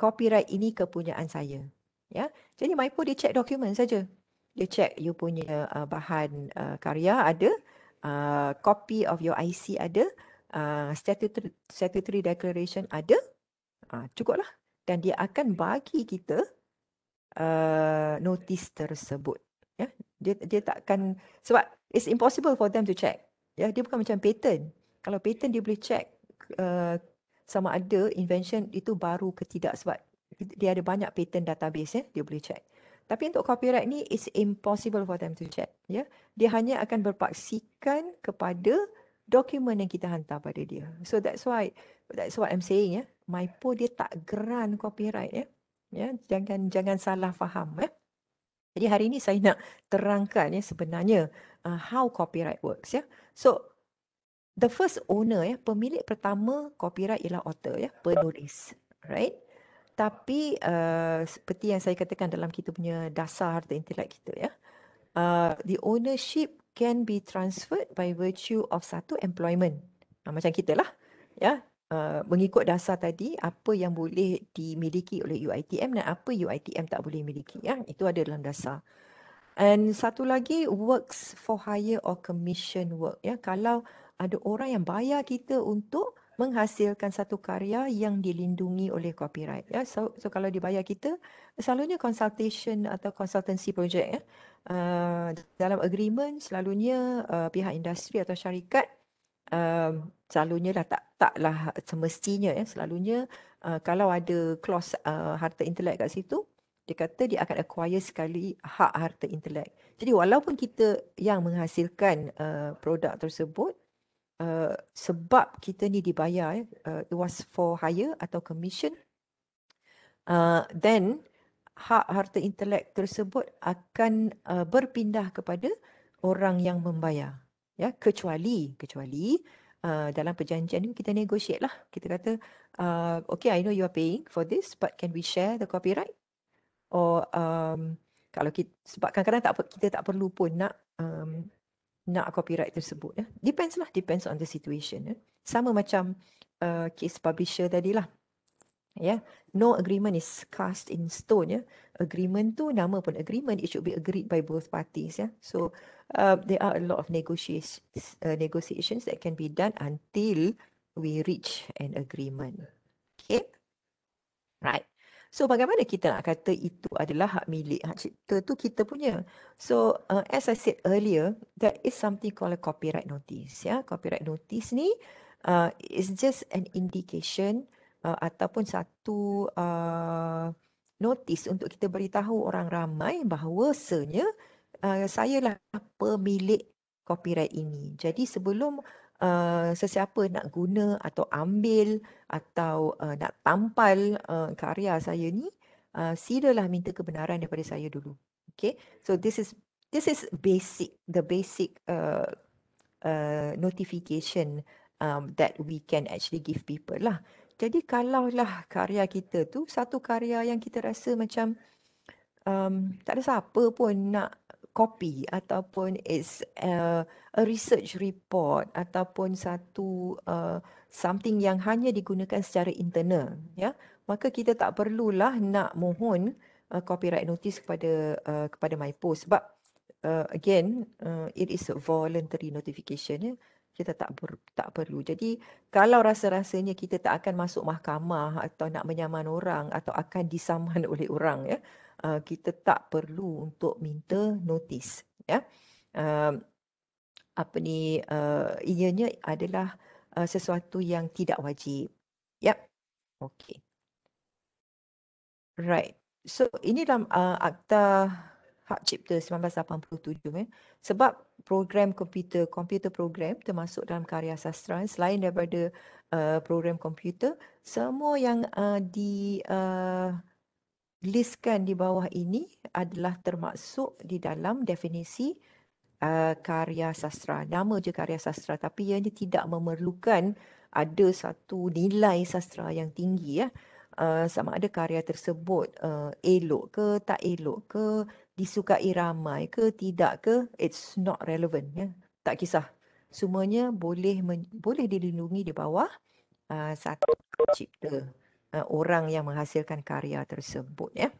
copyright ini kepunyaan saya, ya. Jadi MyPo dia check dokumen saja. Dia check you punya bahan karya ada, copy of your IC ada, statutory declaration ada, cukuplah. Dan dia akan bagi kita notis tersebut. Ya, dia takkan, sebab it's impossible for them to check. Ya, dia bukan macam patent. Kalau patent dia boleh check sama ada invention itu baru ke tidak, sebab dia ada banyak patent database, ya, dia boleh check. Tapi untuk copyright ni it's impossible for them to check. Ya, dia hanya akan berpaksikan kepada dokumen yang kita hantar pada dia. So that's what I'm saying, ya. MIPO dia tak grant copyright, ya. Ya, jangan salah faham, ya. Jadi hari ini saya nak terangkan, ya, sebenarnya how copyright works, ya. So the first owner, ya, pemilik pertama copyright ialah author, ya, penulis, right? Tapi seperti yang saya katakan dalam kita punya dasar harta intelek kita, ya, the ownership can be transferred by virtue of satu employment. Macam kita lah, ya. Mengikut dasar tadi, apa yang boleh dimiliki oleh UiTM dan apa UiTM tak boleh miliki, ya. Itu ada dalam dasar. And satu lagi, works for hire or commission work, ya. Kalau ada orang yang bayar kita untuk menghasilkan satu karya yang dilindungi oleh copyright, ya. So kalau dibayar kita, selalunya consultation atau consultancy project, ya. Dalam agreement selalunya pihak industri atau syarikat selalunya lah taklah semestinya, ya, selalunya kalau ada clause harta intelek kat situ, dia kata dia akan acquire sekali hak harta intelek. Jadi walaupun kita yang menghasilkan produk tersebut, sebab kita ni dibayar, it was for hire atau commission, then hak harta intelek tersebut akan berpindah kepada orang yang membayar. Ya, kecuali dalam perjanjian ni kita negotiate lah. Kita kata, okay, I know you are paying for this, but can we share the copyright? Or kalau kita, sebab kadang-kadang kita tak perlu pun nak copyright tersebut. Ya. Depends on the situation. Ya. Sama macam case publisher tadi lah. Ya, no agreement is cast in stone, ya. Agreement tu nama pun agreement, it should be agreed by both parties, ya. So there are a lot of negotiations that can be done until we reach an agreement. Okay, right. So bagaimana kita nak kata itu adalah hak milik, hak cipta tu kita punya. So as I said earlier, there is something called a copyright notice, ya. Copyright notice ni is just an indication ataupun satu notis untuk kita beritahu orang ramai bahawasanya saya lah pemilik copyright ini. Jadi sebelum sesiapa nak guna atau ambil atau nak tampal karya saya ni, silalah minta kebenaran daripada saya dulu. Okay, so this is the basic notification that we can actually give people lah. Jadi kalaulah karya kita tu satu karya yang kita rasa macam tak ada siapa pun nak copy, ataupun it's a research report ataupun satu something yang hanya digunakan secara internal, ya, maka kita tak perlulah nak mohon copyright notice kepada MIPO, sebab again it is a voluntary notification, ya. Kita tak perlu. Jadi kalau rasa-rasanya kita tak akan masuk mahkamah atau nak menyaman orang atau akan disaman oleh orang, ya, kita tak perlu untuk minta notis, ya. Ianya adalah sesuatu yang tidak wajib. Yep. Okay. Right. So ini dalam Akta Hak Cipta 1987, sebab program komputer program termasuk dalam karya sastra, selain daripada program komputer, semua yang listkan di bawah ini adalah termasuk di dalam definisi karya sastra. Nama je karya sastra, tapi ianya tidak memerlukan ada satu nilai sastra yang tinggi, ya. Sama ada karya tersebut elok ke tak elok ke, disukai ramai ke tidak ke, it's not relevant, ya. Tak kisah. Semuanya boleh dilindungi di bawah satu cipta orang yang menghasilkan karya tersebut, ya.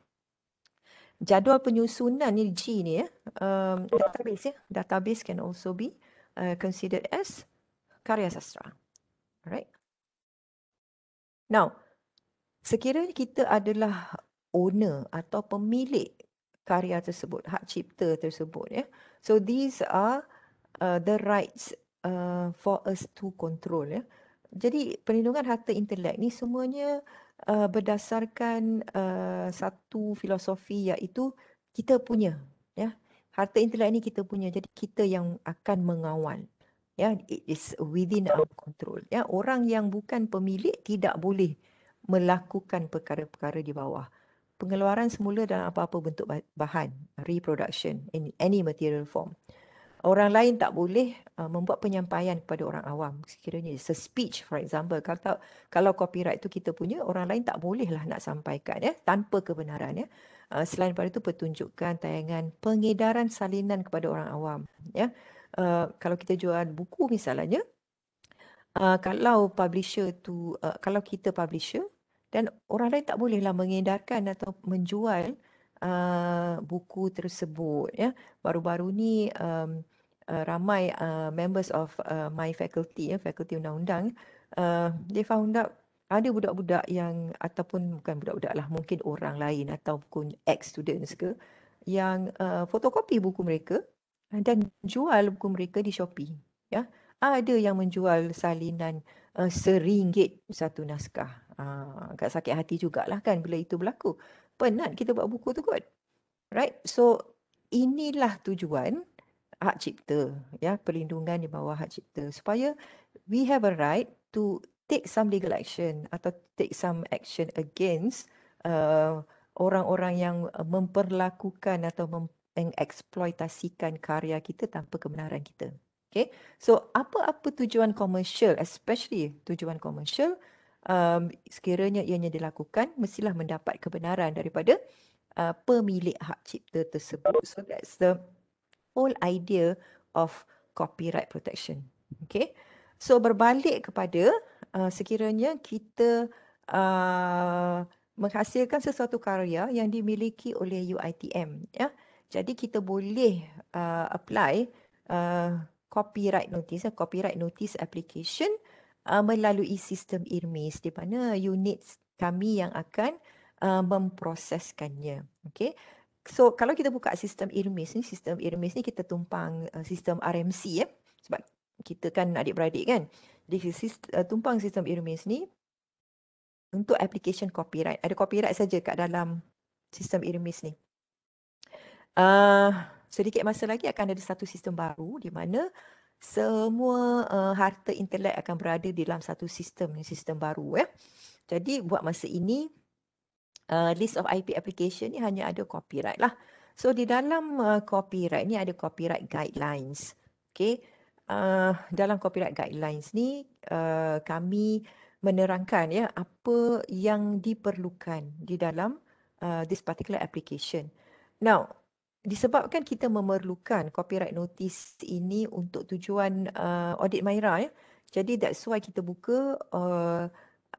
Jadual penyusunan ni G ni, ya, database, ya. Database can also be considered as karya sastra. Alright. Now, sekiranya kita adalah owner atau pemilik karya tersebut, hak cipta tersebut, ya. So these are the rights for us to control, ya. Jadi perlindungan harta intelek ni semuanya berdasarkan satu filosofi, iaitu kita punya, ya. Harta intelek ni kita punya, jadi kita yang akan mengawal. Ya, it is within our control. Ya, orang yang bukan pemilik tidak boleh melakukan perkara-perkara di bawah. Pengeluaran semula dalam apa-apa bentuk bahan, reproduction in any material form. Orang lain tak boleh membuat penyampaian kepada orang awam. Sekiranya it's a speech, for example. Kalau copyright tu kita punya, orang lain tak bolehlah nak sampaikan, ya, tanpa kebenaran, ya. Selain daripada itu, pertunjukan, tayangan, pengedaran salinan kepada orang awam, ya. Kalau kita jual buku misalnya, kalau kita publisher dan orang lain tak bolehlah mengedarkan atau menjual buku tersebut, ya. Baru-baru ni ramai members of my faculty, fakulti undang-undang, they found out ada budak-budak yang, ataupun bukan budak-budak lah, mungkin orang lain ataupun ex-students ke, yang fotokopi buku mereka dan jual buku mereka di Shopee, ya. Ada yang menjual salinan RM1 satu naskah. Agak sakit hati jugalah kan bila itu berlaku. Penat kita buat buku tu kot. Right? So inilah tujuan hak cipta, ya, perlindungan di bawah hak cipta, supaya we have a right to take some legal action atau take some action against orang-orang yang memperlakukan atau mengeksploitasikan karya kita tanpa kebenaran kita. Okay, so apa-apa tujuan komersial, especially tujuan komersial, sekiranya ianya dilakukan, mestilah mendapat kebenaran daripada pemilik hak cipta tersebut. So that's the whole idea of copyright protection. Okay, so berbalik kepada sekiranya kita menghasilkan sesuatu karya yang dimiliki oleh UiTM, ya. Jadi kita boleh apply copyright notice application melalui sistem IRMIS, di mana unit kami yang akan memproseskannya. Okay. So kalau kita buka sistem IRMIS ni kita tumpang sistem RMC, ya. Sebab kita kan adik-beradik kan. Jadi tumpang sistem IRMIS ni untuk application copyright. Ada copyright saja kat dalam sistem IRMIS ni. Sedikit masa lagi akan ada satu sistem baru di mana semua harta intelek akan berada di dalam satu sistem baru, ya. Jadi buat masa ini list of IP application ni hanya ada copyright lah. So di dalam copyright ni ada copyright guidelines. Okay. Dalam copyright guidelines ni kami menerangkan, ya, apa yang diperlukan di dalam this particular application. Now, disebabkan kita memerlukan copyright notice ini untuk tujuan audit MYRA, ya. Jadi that's why kita buka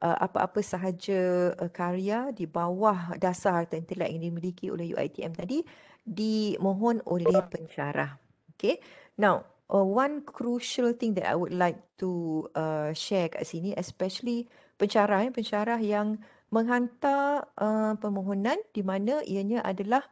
apa-apa sahaja karya di bawah dasar harta intelek yang dimiliki oleh UiTM tadi dimohon oleh pensyarah. Okay. Now, one crucial thing that I would like to share kat sini, especially pensyarah yang menghantar permohonan di mana ianya adalah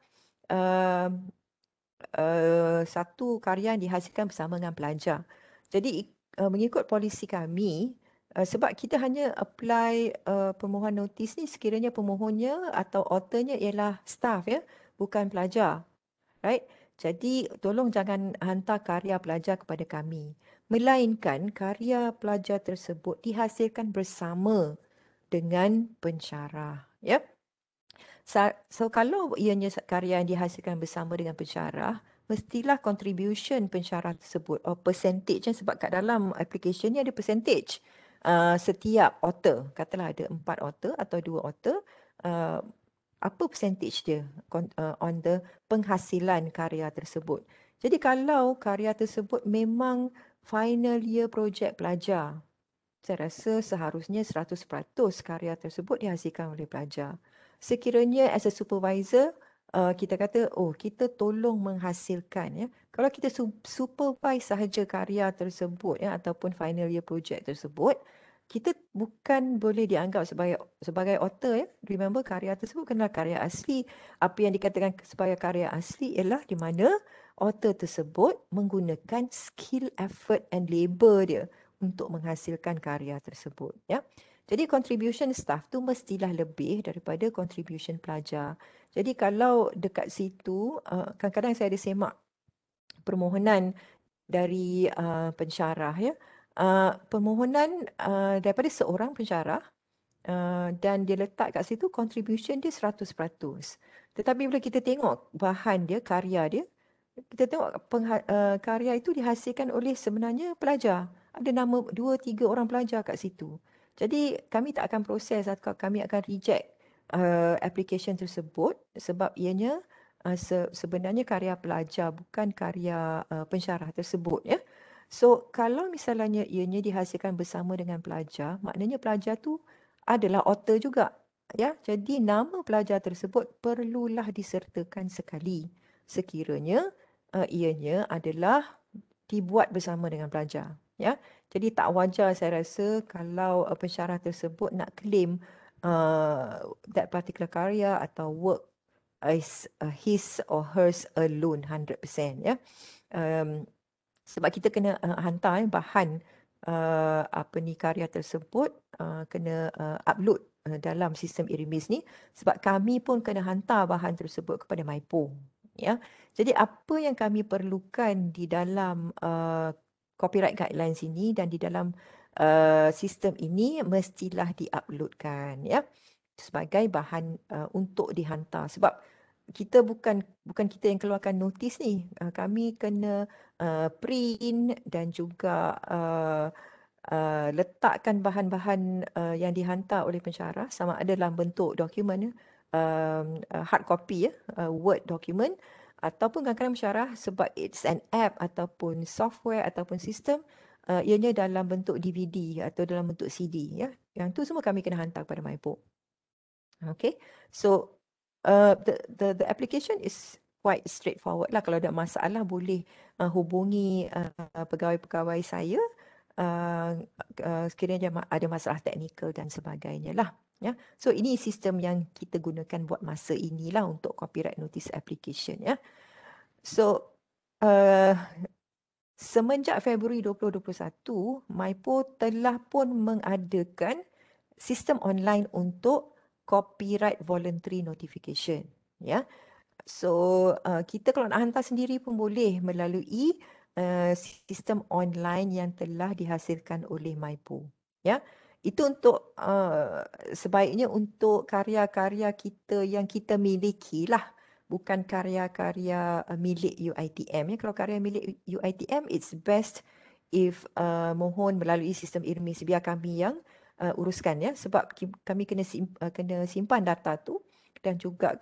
satu karya yang dihasilkan bersama dengan pelajar. Jadi mengikut polisi kami, sebab kita hanya apply permohonan notis ni sekiranya pemohonnya atau authornya ialah staff, ya, bukan pelajar. Right? Jadi tolong jangan hantar karya pelajar kepada kami. Melainkan karya pelajar tersebut dihasilkan bersama dengan pensyarah. Ya. So kalau ianya karya yang dihasilkan bersama dengan pensyarah, mestilah contribution pensyarah tersebut or percentage, sebab kat dalam application ni ada percentage. Setiap author, katalah ada 4 author atau 2 author, apa percentage dia on the penghasilan karya tersebut. Jadi kalau karya tersebut memang final year project pelajar, saya rasa seharusnya 100% karya tersebut dihasilkan oleh pelajar. Sekiranya as a supervisor, kita kata, kita tolong menghasilkan, ya. Kalau kita supervise sahaja karya tersebut, ya, ataupun final year project tersebut, kita bukan boleh dianggap sebagai author ya. Remember, karya tersebut kena karya asli. Apa yang dikatakan sebagai karya asli ialah di mana author tersebut menggunakan skill, effort and labor dia untuk menghasilkan karya tersebut ya. Jadi contribution staff tu mestilah lebih daripada contribution pelajar. Jadi kalau dekat situ kadang-kadang saya ada semak permohonan dari pensyarah ya. Permohonan daripada seorang pensyarah dan dia letak kat situ contribution dia 100%. Tetapi bila kita tengok bahan dia, karya dia, kita tengok karya itu dihasilkan oleh sebenarnya pelajar. Ada nama 2-3 orang pelajar kat situ. Jadi kami tak akan proses atau kami akan reject application tersebut sebab ianya sebenarnya karya pelajar bukan karya pensyarah tersebut ya. So kalau misalnya ianya dihasilkan bersama dengan pelajar, maknanya pelajar tu adalah author juga ya. Jadi nama pelajar tersebut perlulah disertakan sekali sekiranya ianya adalah dibuat bersama dengan pelajar ya. Jadi tak wajar saya rasa kalau pensyarah tersebut nak claim that particular karya atau work is his or hers alone 100% ya. Sebab kita kena hantar bahan apa ni karya tersebut kena upload dalam sistem IRIMIS ni sebab kami pun kena hantar bahan tersebut kepada MYPO ya. Jadi apa yang kami perlukan di dalam copyright guidelines ini dan di dalam sistem ini mestilah diuploadkan ya sebagai bahan untuk dihantar sebab kita bukan kita yang keluarkan notis ni. Kami kena print dan juga letakkan bahan-bahan yang dihantar oleh pensyarah sama ada dalam bentuk dokumen hard copy ya, word document ataupun kadang-kadang pensyarah sebab it's an app ataupun software ataupun sistem ianya dalam bentuk DVD atau dalam bentuk CD ya. Yang tu semua kami kena hantar kepada MYPO. Okay, so the application is quite straightforward lah. Kalau ada masalah boleh hubungi pegawai-pegawai saya sekiranya ada masalah teknikal dan sebagainya lah. Ya, so ini sistem yang kita gunakan buat masa inilah untuk copyright notice application ya. So semenjak Februari 2021, MYPO telah pun mengadakan sistem online untuk copyright voluntary notification ya. So kita kalau nak hantar sendiri pun boleh melalui sistem online yang telah dihasilkan oleh MYPO ya. Itu untuk sebaiknya untuk karya-karya kita yang kita miliki lah, bukan karya-karya milik UiTM ya. Kalau karya milik UiTM it's best if mohon melalui sistem IRMIS, biar kami yang uruskan ya sebab kami kena simpan data tu dan juga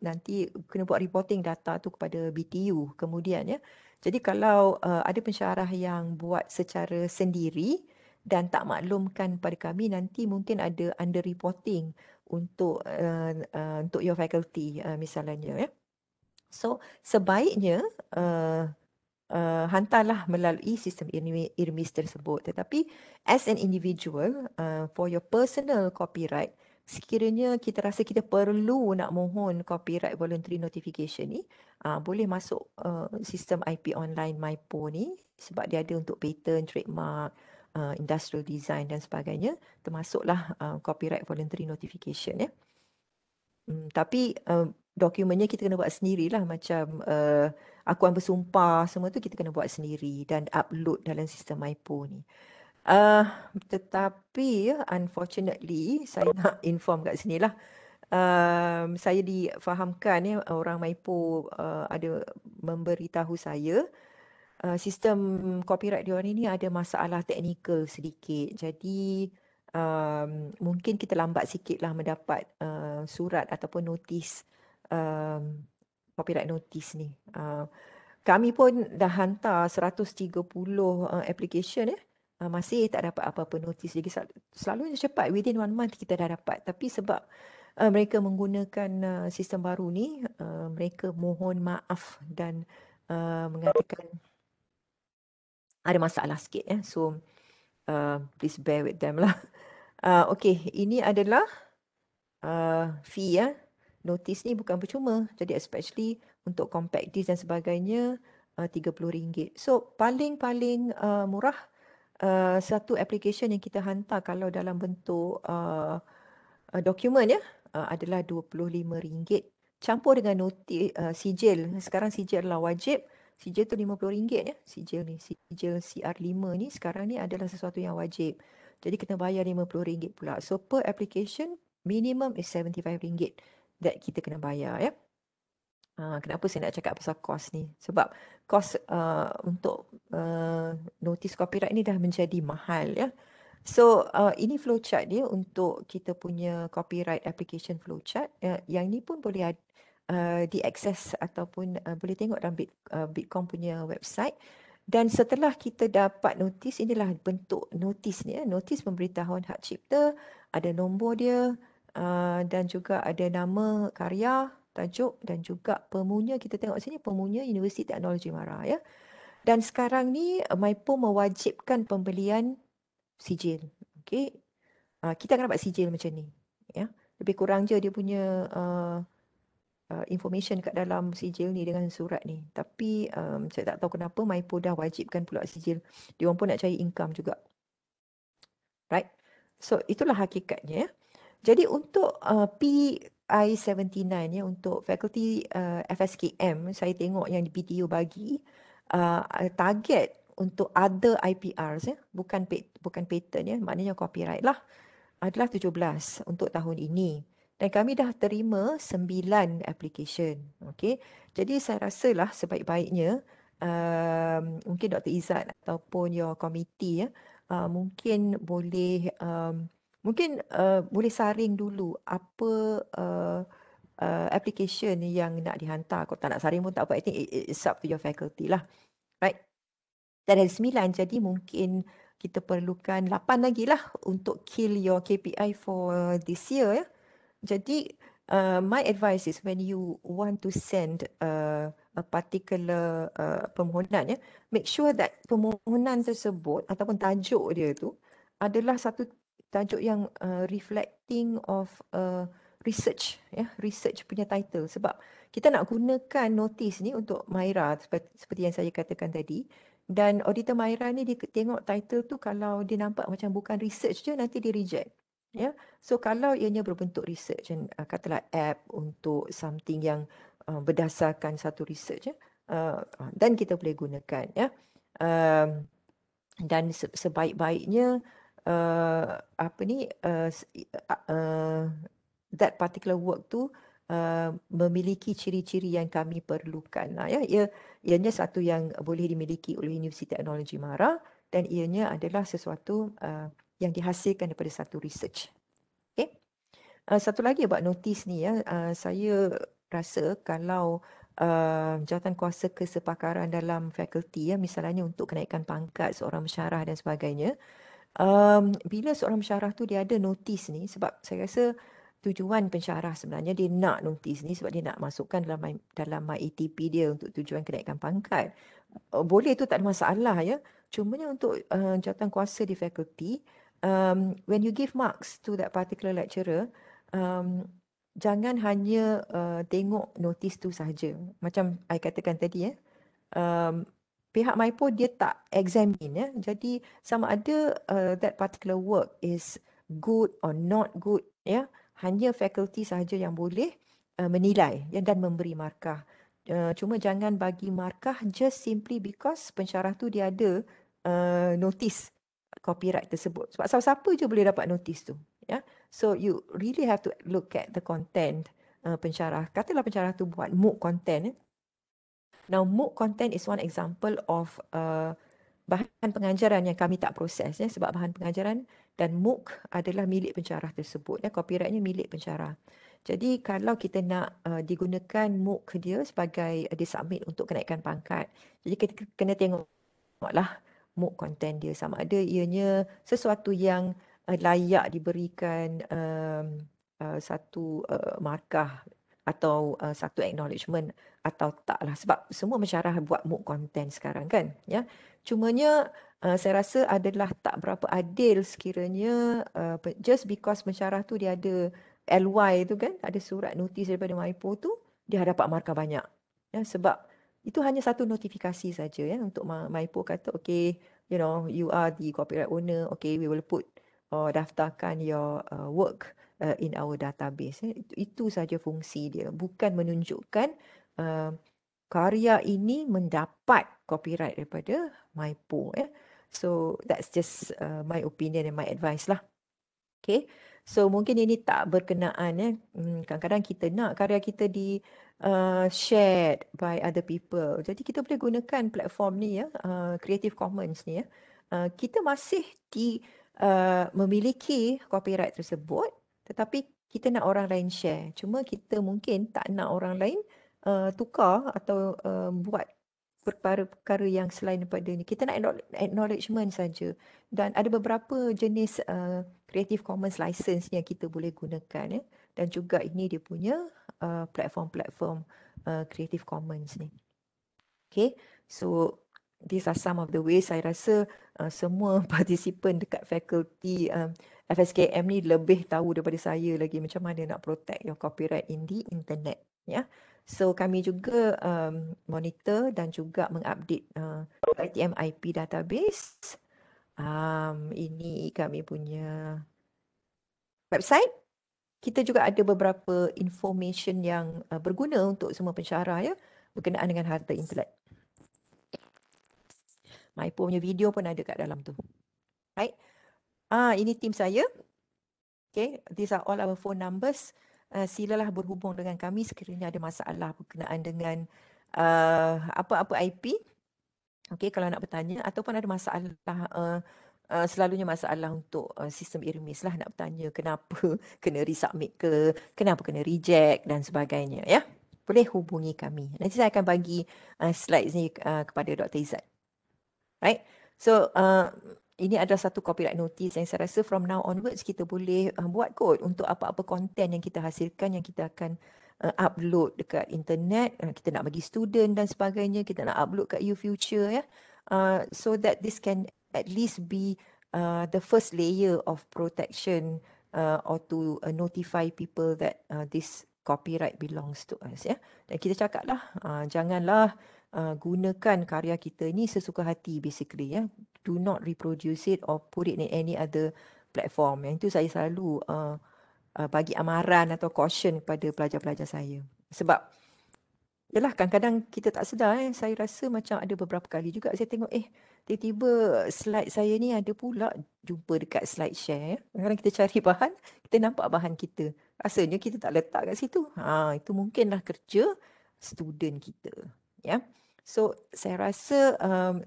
nanti kena buat reporting data tu kepada BTU kemudian ya. Jadi kalau ada pensyarah yang buat secara sendiri dan tak maklumkan pada kami, nanti mungkin ada under reporting untuk your faculty misalnya ya. So sebaiknya hantarlah melalui sistem IRMIS tersebut. Tetapi as an individual, for your personal copyright, sekiranya kita rasa kita perlu nak mohon copyright voluntary notification ni, boleh masuk sistem IP online MYPO ni sebab dia ada untuk patent, trademark, industrial design dan sebagainya, termasuklah copyright voluntary notification ya. Tapi dokumennya kita kena buat sendirilah, macam akuan bersumpah semua tu kita kena buat sendiri dan upload dalam sistem MYPO ni. Tetapi unfortunately saya nak inform kat sini lah. Saya difahamkan ya, orang MYPO ada memberitahu saya sistem copyright diorang ini ada masalah teknikal sedikit. Jadi mungkin kita lambat sikit lah mendapat surat ataupun notis copyright notice ni. Kami pun dah hantar 130 application ya. Masih tak dapat apa-apa notis lagi. Selalunya cepat, within 1 month kita dah dapat. Tapi sebab mereka menggunakan sistem baru ni, mereka mohon maaf dan mengatakan ada masalah sikit ya. So please bear with them lah. Okay, ini adalah fee ya. Notis ni bukan percuma. Jadi especially untuk compact disc dan sebagainya, RM30. So paling-paling murah satu application yang kita hantar kalau dalam bentuk dokumen ya, adalah RM25. Campur dengan sijil. Sekarang sijil adalah wajib. Sijil tu RM50 ya. Sijil ni, sijil CR5 ni sekarang ni adalah sesuatu yang wajib. Jadi kena bayar RM50 pula. So per application minimum is RM75 that kita kena bayar ya. Kenapa saya nak cakap pasal kos ni? Sebab kos untuk notis copyright ni dah menjadi mahal ya. So ini flowchart dia untuk kita punya copyright application flowchart. Yang ni pun boleh diakses ataupun boleh tengok dalam Bitkom punya website. Dan setelah kita dapat notis, inilah bentuk notis ni. Notis pemberitahuan hak cipta, ada nombor dia dan juga ada nama karya, tajuk dan juga pemunya. Kita tengok sini pemunya Universiti Teknologi Mara ya. Dan sekarang ni MYPO mewajibkan pembelian sijil. Okey. Kita akan dapat sijil macam ni ya. Lebih kurang je dia punya information kat dalam sijil ni dengan surat ni. Tapi saya tak tahu kenapa MYPO dah wajibkan pula sijil. Dia orang pun nak cari income juga. Right? So itulah hakikatnya ya. Jadi untuk PI79 ya, untuk fakulti FSKM, saya tengok yang di PTU bagi target untuk other IPRs ya, bukan patent ya, maknanya copyright lah, adalah 17 untuk tahun ini. Dan kami dah terima 9 application. Okay. Jadi saya rasalah sebaik-baiknya mungkin Dr. Izzat ataupun your committee ya, mungkin boleh boleh saring dulu apa application yang nak dihantar. Kalau tak nak saring pun tak apa. I think it's up to your faculty lah. Right? Dan ada 9, jadi mungkin kita perlukan 8 lagi lah untuk kill your KPI for this year ya. Jadi my advice is when you want to send a particular permohonan ya, make sure that permohonan tersebut ataupun tajuk dia tu adalah satu tajuk yang reflecting of research ya, research punya title. Sebab kita nak gunakan notis ni untuk Maira seperti yang saya katakan tadi. Dan auditor Maira ni dia tengok title tu, kalau dia nampak macam bukan research je, nanti dia reject. Ya. So kalau ianya berbentuk research, katalah app untuk something yang berdasarkan satu research ya, dan kita boleh gunakan ya. Dan sebaik-baiknya that particular work tu memiliki ciri-ciri yang kami perlukan lah ya. Ianya satu yang boleh dimiliki oleh Universiti Teknologi Mara dan ianya adalah sesuatu yang dihasilkan daripada satu research. Okay. Satu lagi about notis ni ya, saya rasa kalau jawatan kuasa kesepakaran dalam fakulti ya, misalnya untuk kenaikan pangkat seorang mensyarah dan sebagainya, bila seorang mensyarah tu dia ada notis ni, sebab saya rasa tujuan pensyarah sebenarnya dia nak notis ni sebab dia nak masukkan dalam MyATP dia untuk tujuan kenaikan pangkat. Boleh tu tak ada masalah ya. Cumanya untuk jawatan kuasa di fakulti, when you give marks to that particular lecturer, jangan hanya tengok notis tu sahaja. Macam I katakan tadi ya, pihak MYPO dia tak examine ya. Jadi sama ada that particular work is good or not good ya. Hanya fakulti sahaja yang boleh menilai ya, dan memberi markah. Cuma jangan bagi markah just simply because pensyarah tu dia ada notis copyright tersebut. Sebab siapa-siapa je boleh dapat notis tu. Ya. So you really have to look at the content pensyarah. Katalah pensyarah tu buat MOOC content. Now MOOC content is one example of bahan pengajaran yang kami tak proses ya, sebab bahan pengajaran dan MOOC adalah milik pensyarah tersebut ya, copyrightnya milik pensyarah. Jadi kalau kita nak digunakan MOOC dia sebagai disubmit untuk kenaikan pangkat, jadi kita kena tengoklah MOOC content dia sama ada ianya sesuatu yang layak diberikan satu markah atau satu acknowledgement atau tak lah. Sebab semua mensyarah buat mood content sekarang kan. Ya. Cumanya saya rasa adalah tak berapa adil sekiranya just because mensyarah tu dia ada LY tu kan, ada surat notis daripada MyPo tu, dia dapat markah banyak. Ya, sebab itu hanya satu notifikasi saja ya untuk MyPo kata okay, you are the copyright owner, okay, we will put daftarkan your work in our database. Itu saja fungsi dia, bukan menunjukkan karya ini mendapat copyright daripada MyPo. So that's just my opinion and my advice lah. Okay, so mungkin ini tak berkenaan. Kadang-kadang kita nak karya kita di shared by other people. Jadi kita boleh gunakan platform ni ya, Creative Commons ni ya. Kita masih memiliki copyright tersebut, tetapi kita nak orang lain share. Cuma kita mungkin tak nak orang lain tukar atau buat perkara-perkara yang selain daripada ni. Kita nak acknowledgement saja. Dan ada beberapa jenis Creative Commons license yang kita boleh gunakan ya. Dan juga ini dia punya platform-platform Creative Commons ni. Okay, so these are some of the ways saya rasa semua participant dekat faculty FSKM ni lebih tahu daripada saya lagi macam mana nak protect your copyright in the internet. Ya. So kami juga monitor dan juga mengupdate ITM IP database. Ini kami punya website. Kita juga ada beberapa information yang berguna untuk semua pensyarah ya, berkenaan dengan harta intelek. MyPo punya video pun ada kat dalam tu. Right. Ini tim saya. Okay, these are all our phone numbers. Silalah berhubung dengan kami sekiranya ada masalah berkenaan dengan apa-apa IP. Okay, kalau nak bertanya ataupun ada masalah, selalunya masalah untuk sistem IRMIS lah, nak bertanya kenapa kena resubmit ke, kenapa kena reject dan sebagainya ya. Boleh hubungi kami. Nanti saya akan bagi slides ni kepada Dr. Izzat. Right. So ini adalah satu copyright notice yang saya rasa from now onwards kita boleh buat kot untuk apa-apa konten yang kita hasilkan, yang kita akan upload dekat internet, kita nak bagi student dan sebagainya, kita nak upload kat YouFuture ya. So that this can at least be the first layer of protection or to notify people that this copyright belongs to us ya. Dan kita cakaplah janganlah gunakan karya kita ni sesuka hati basically ya. Do not reproduce it or put it in any other platform. Yang itu saya selalu bagi amaran atau caution kepada pelajar-pelajar saya. Sebab yalah kadang-kadang kita tak sedar saya rasa macam ada beberapa kali juga saya tengok tiba-tiba slide saya ni ada pula jumpa dekat slide share ya. Kadang-kadang kita cari bahan, kita nampak bahan kita. Rasanya kita tak letak kat situ. Itu mungkinlah kerja student kita ya. So saya rasa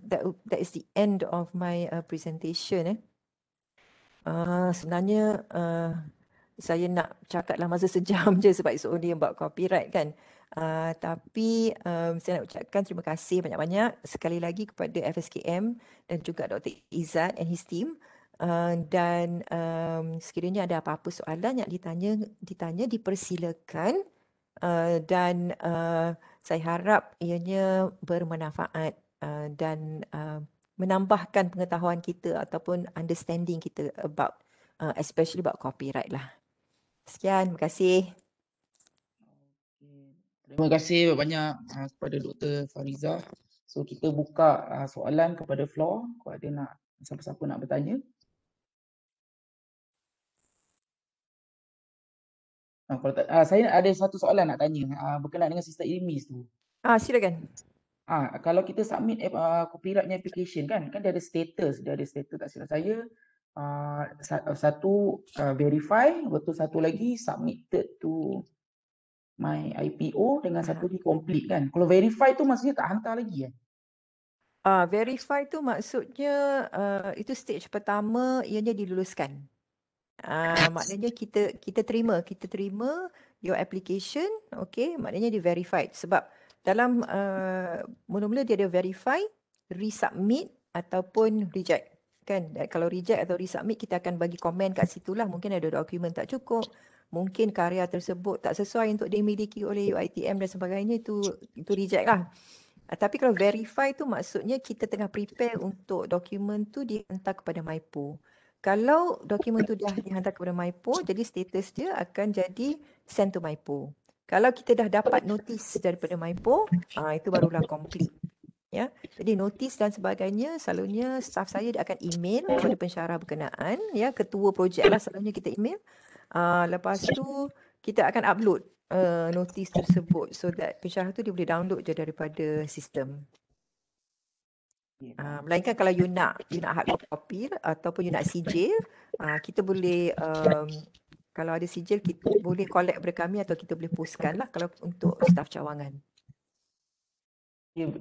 that is the end of my presentation. Sebenarnya saya nak cakap dalam masa sejam je sebab it's only about copyright kan. Tapi saya nak ucapkan terima kasih banyak-banyak sekali lagi kepada FSKM dan juga Dr. Izzat and his team. Dan sekiranya ada apa-apa soalan yang ditanya dipersilakan. Dan saya harap ianya bermanfaat dan menambahkan pengetahuan kita ataupun understanding kita about especially about copyright lah. Sekian, terima kasih. Terima kasih banyak kepada Dr. Farizah. So kita buka soalan kepada floor kalau ada nak siapa-siapa nak bertanya. Kalau saya ada satu soalan nak tanya berkenaan dengan sistem IRMIS tu. Silakan. Kalau kita submit copyrightnya application kan dia ada status, tak silap saya. Satu verify, betul satu lagi submitted to my IPO dengan satu lagi complete kan. Kalau verify tu maksudnya tak hantar lagi kan? Verify tu maksudnya itu stage pertama ianya diluluskan. Maknanya kita terima your application, okay, maknanya dia verified. Sebab dalam mula-mula dia ada verify, resubmit ataupun reject kan. Kalau reject atau resubmit kita akan bagi komen kat situlah, mungkin ada dokumen tak cukup, mungkin karya tersebut tak sesuai untuk dimiliki oleh UiTM dan sebagainya, itu reject lah. Tapi kalau verify tu maksudnya kita tengah prepare untuk dokumen tu dihantar kepada MyPo. Kalau dokumen tu dah dihantar kepada MyPo, jadi status dia akan jadi send to MyPo. Kalau kita dah dapat notis daripada MyPo, itu barulah complete. Ya, jadi notis dan sebagainya selalunya staff saya dia akan email kepada pensyarah berkenaan, ya, ketua projek lah selalunya kita email. Lepas tu kita akan upload notis tersebut so that pensyarah tu dia boleh download je daripada sistem. Melainkan kalau you nak hard copy ataupun you nak sijil, kita boleh kalau ada sijil kita boleh collect daripada kami atau kita boleh postkan lah kalau untuk staff cawangan.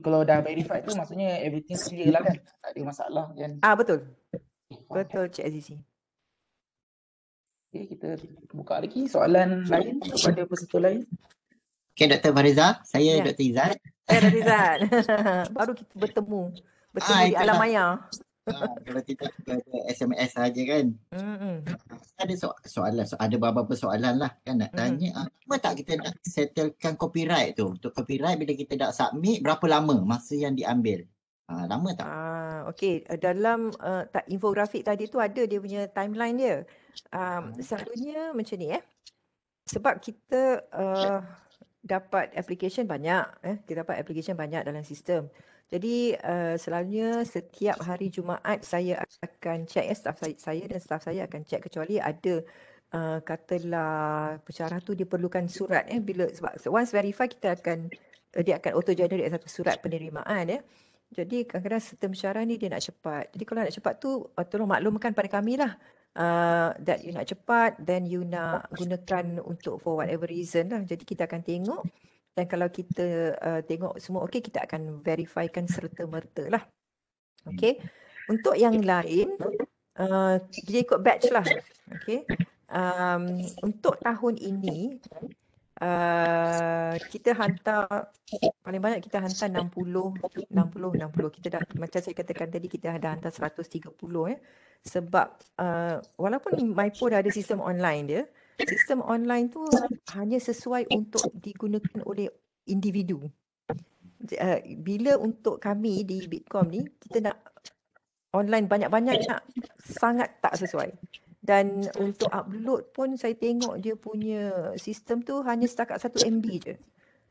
Kalau dah verified tu maksudnya everything clear lah kan? Tak ada masalah kan? Betul. Betul Cik Azizi. Okay, kita buka lagi soalan lain kepada peserta lain. Okay, Dr. Fariza, saya Dr. Izzat. Saya Dr. Izzat. Baru kita bertemu di alam maya. Kalau tidak ada SMS saja kan. Ada soalan, ada beberapa soalan lah kan nak tanya. Cuma tak kita nak settlekan copyright tu. Untuk copyright bila kita dah submit, berapa lama masa yang diambil? Lama tak? Okey, dalam infografik tadi tu ada dia punya timeline dia. Selalunya macam ni sebab kita dapat application banyak, kita dapat application banyak dalam sistem. Jadi selalunya setiap hari Jumaat saya akan check, staff saya dan staff saya akan check, kecuali ada katalah pensyarah tu dia perlukan surat bila sebab once verify dia akan auto generate satu surat penerimaan Jadi kadang-kadang sistem pensyarah ni dia nak cepat. Jadi kalau nak cepat tu tolong maklumkan pada kami lah that you nak cepat, then you nak gunakan untuk for whatever reason lah. Jadi kita akan tengok, dan kalau kita tengok semua okey, kita akan verifykan serta-merta lah. Okey. Untuk yang lain dia ikut batch lah. Okey. Untuk tahun ini kita hantar paling banyak kita hantar 60. Kita dah, macam saya katakan tadi, kita dah hantar 130 sebab walaupun MyPo dah ada sistem online dia, sistem online tu hanya sesuai untuk digunakan oleh individu. Bila untuk kami di Bitkom ni, kita nak online banyak-banyak nak sangat tak sesuai. Dan untuk upload pun saya tengok dia punya sistem tu hanya setakat 1 MB je.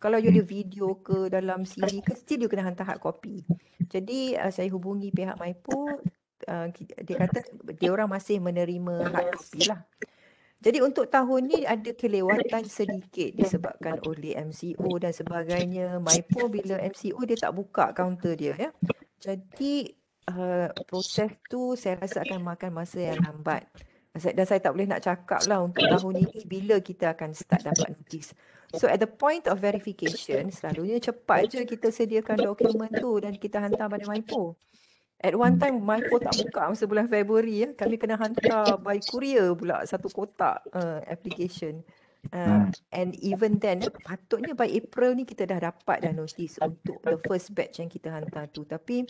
Kalau you ada video ke dalam CD ke, still you kena hantar hard copy. Jadi saya hubungi pihak MyPo, dia kata dia orang masih menerima hard copy lah. Jadi untuk tahun ni ada kelewatan sedikit disebabkan oleh MCO dan sebagainya. MyPo bila MCO dia tak buka kaunter dia Jadi proses tu saya rasa akan makan masa yang lambat. Dan saya tak boleh nak cakap lah untuk tahun ini bila kita akan start dapat notis. So at the point of verification, selalunya cepat je kita sediakan dokumen tu dan kita hantar pada MyPo. At one time MyPo tak buka masa bulan Februari kami kena hantar by courier pula satu kotak application. And even then patutnya by April ni kita dah dapat dah notis untuk the first batch yang kita hantar tu, tapi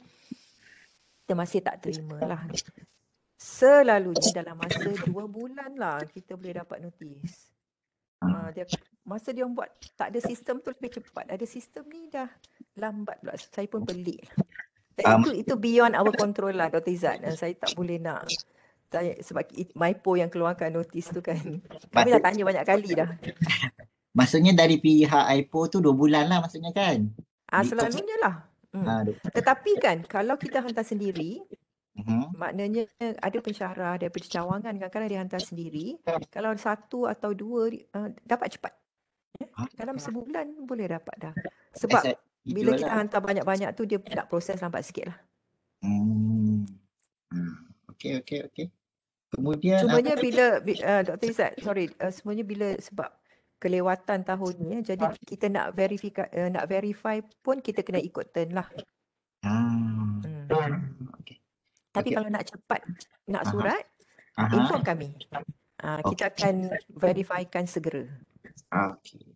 kita masih tak terima lah. Selalunya dalam masa 2 bulan lah kita boleh dapat notis. Masa dia buat tak ada sistem tu lebih cepat. Ada sistem ni dah lambat pula. Saya pun pelik. Itu beyond our control lah Dr. Izzat. Saya tak boleh nak sebab MyPo yang keluarkan notis tu kan. Kami dah tanya banyak kali dah. Maksudnya dari pihak IPO tu 2 bulan lah maksudnya kan? Selalunya lah. Tetapi kan kalau kita hantar sendiri, maknanya ada pensyarah daripada cawangan kadang-kadang dia hantar sendiri. Kalau 1 atau 2 dapat cepat. Dalam sebulan boleh dapat dah. Sebab bila kita hantar banyak-banyak tu dia nak proses lambat sikit lah. Okey. Kemudian semuanya bila Dr. Izzat, semuanya bila sebab kelewatan tahun ni jadi kita nak verify pun kita kena ikut turn lah. Tapi kalau nak cepat nak surat, inform kami. Kita akan verifykan segera. Okey.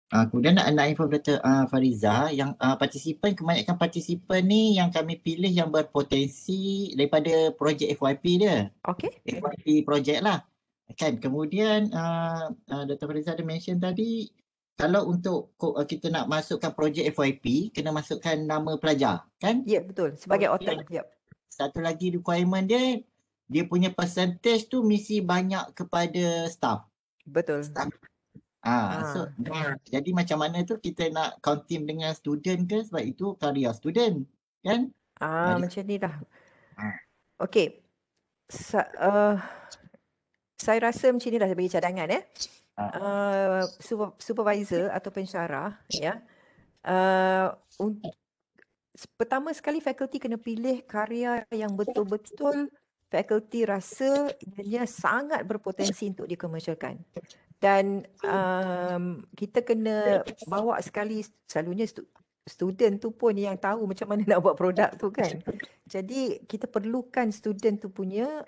Kemudian nak inform Dr. Fariza, yang kebanyakan partisipan ni yang kami pilih yang berpotensi daripada projek FYP dia. Okey. FYP projek lah. Kan kemudian Dr. Fariza ada mention tadi, kalau untuk kita nak masukkan projek FYP, kena masukkan nama pelajar, kan? Ya, betul. Sebagai author. Yep. Satu lagi requirement dia punya percentage tu mesti banyak kepada staff. Betul. Staff. Jadi macam mana tu kita nak count team dengan student ke, sebab itu karya student, kan? Macam ni dah. Okey. Saya rasa macam ni dah, saya bagi cadangan supervisor atau pensyarah ya. Pertama sekali fakulti kena pilih karya yang betul-betul fakulti rasa ianya sangat berpotensi untuk dikomersialkan. Dan kita kena bawa sekali, selalunya student tu pun yang tahu macam mana nak buat produk tu kan. Jadi kita perlukan student tu punya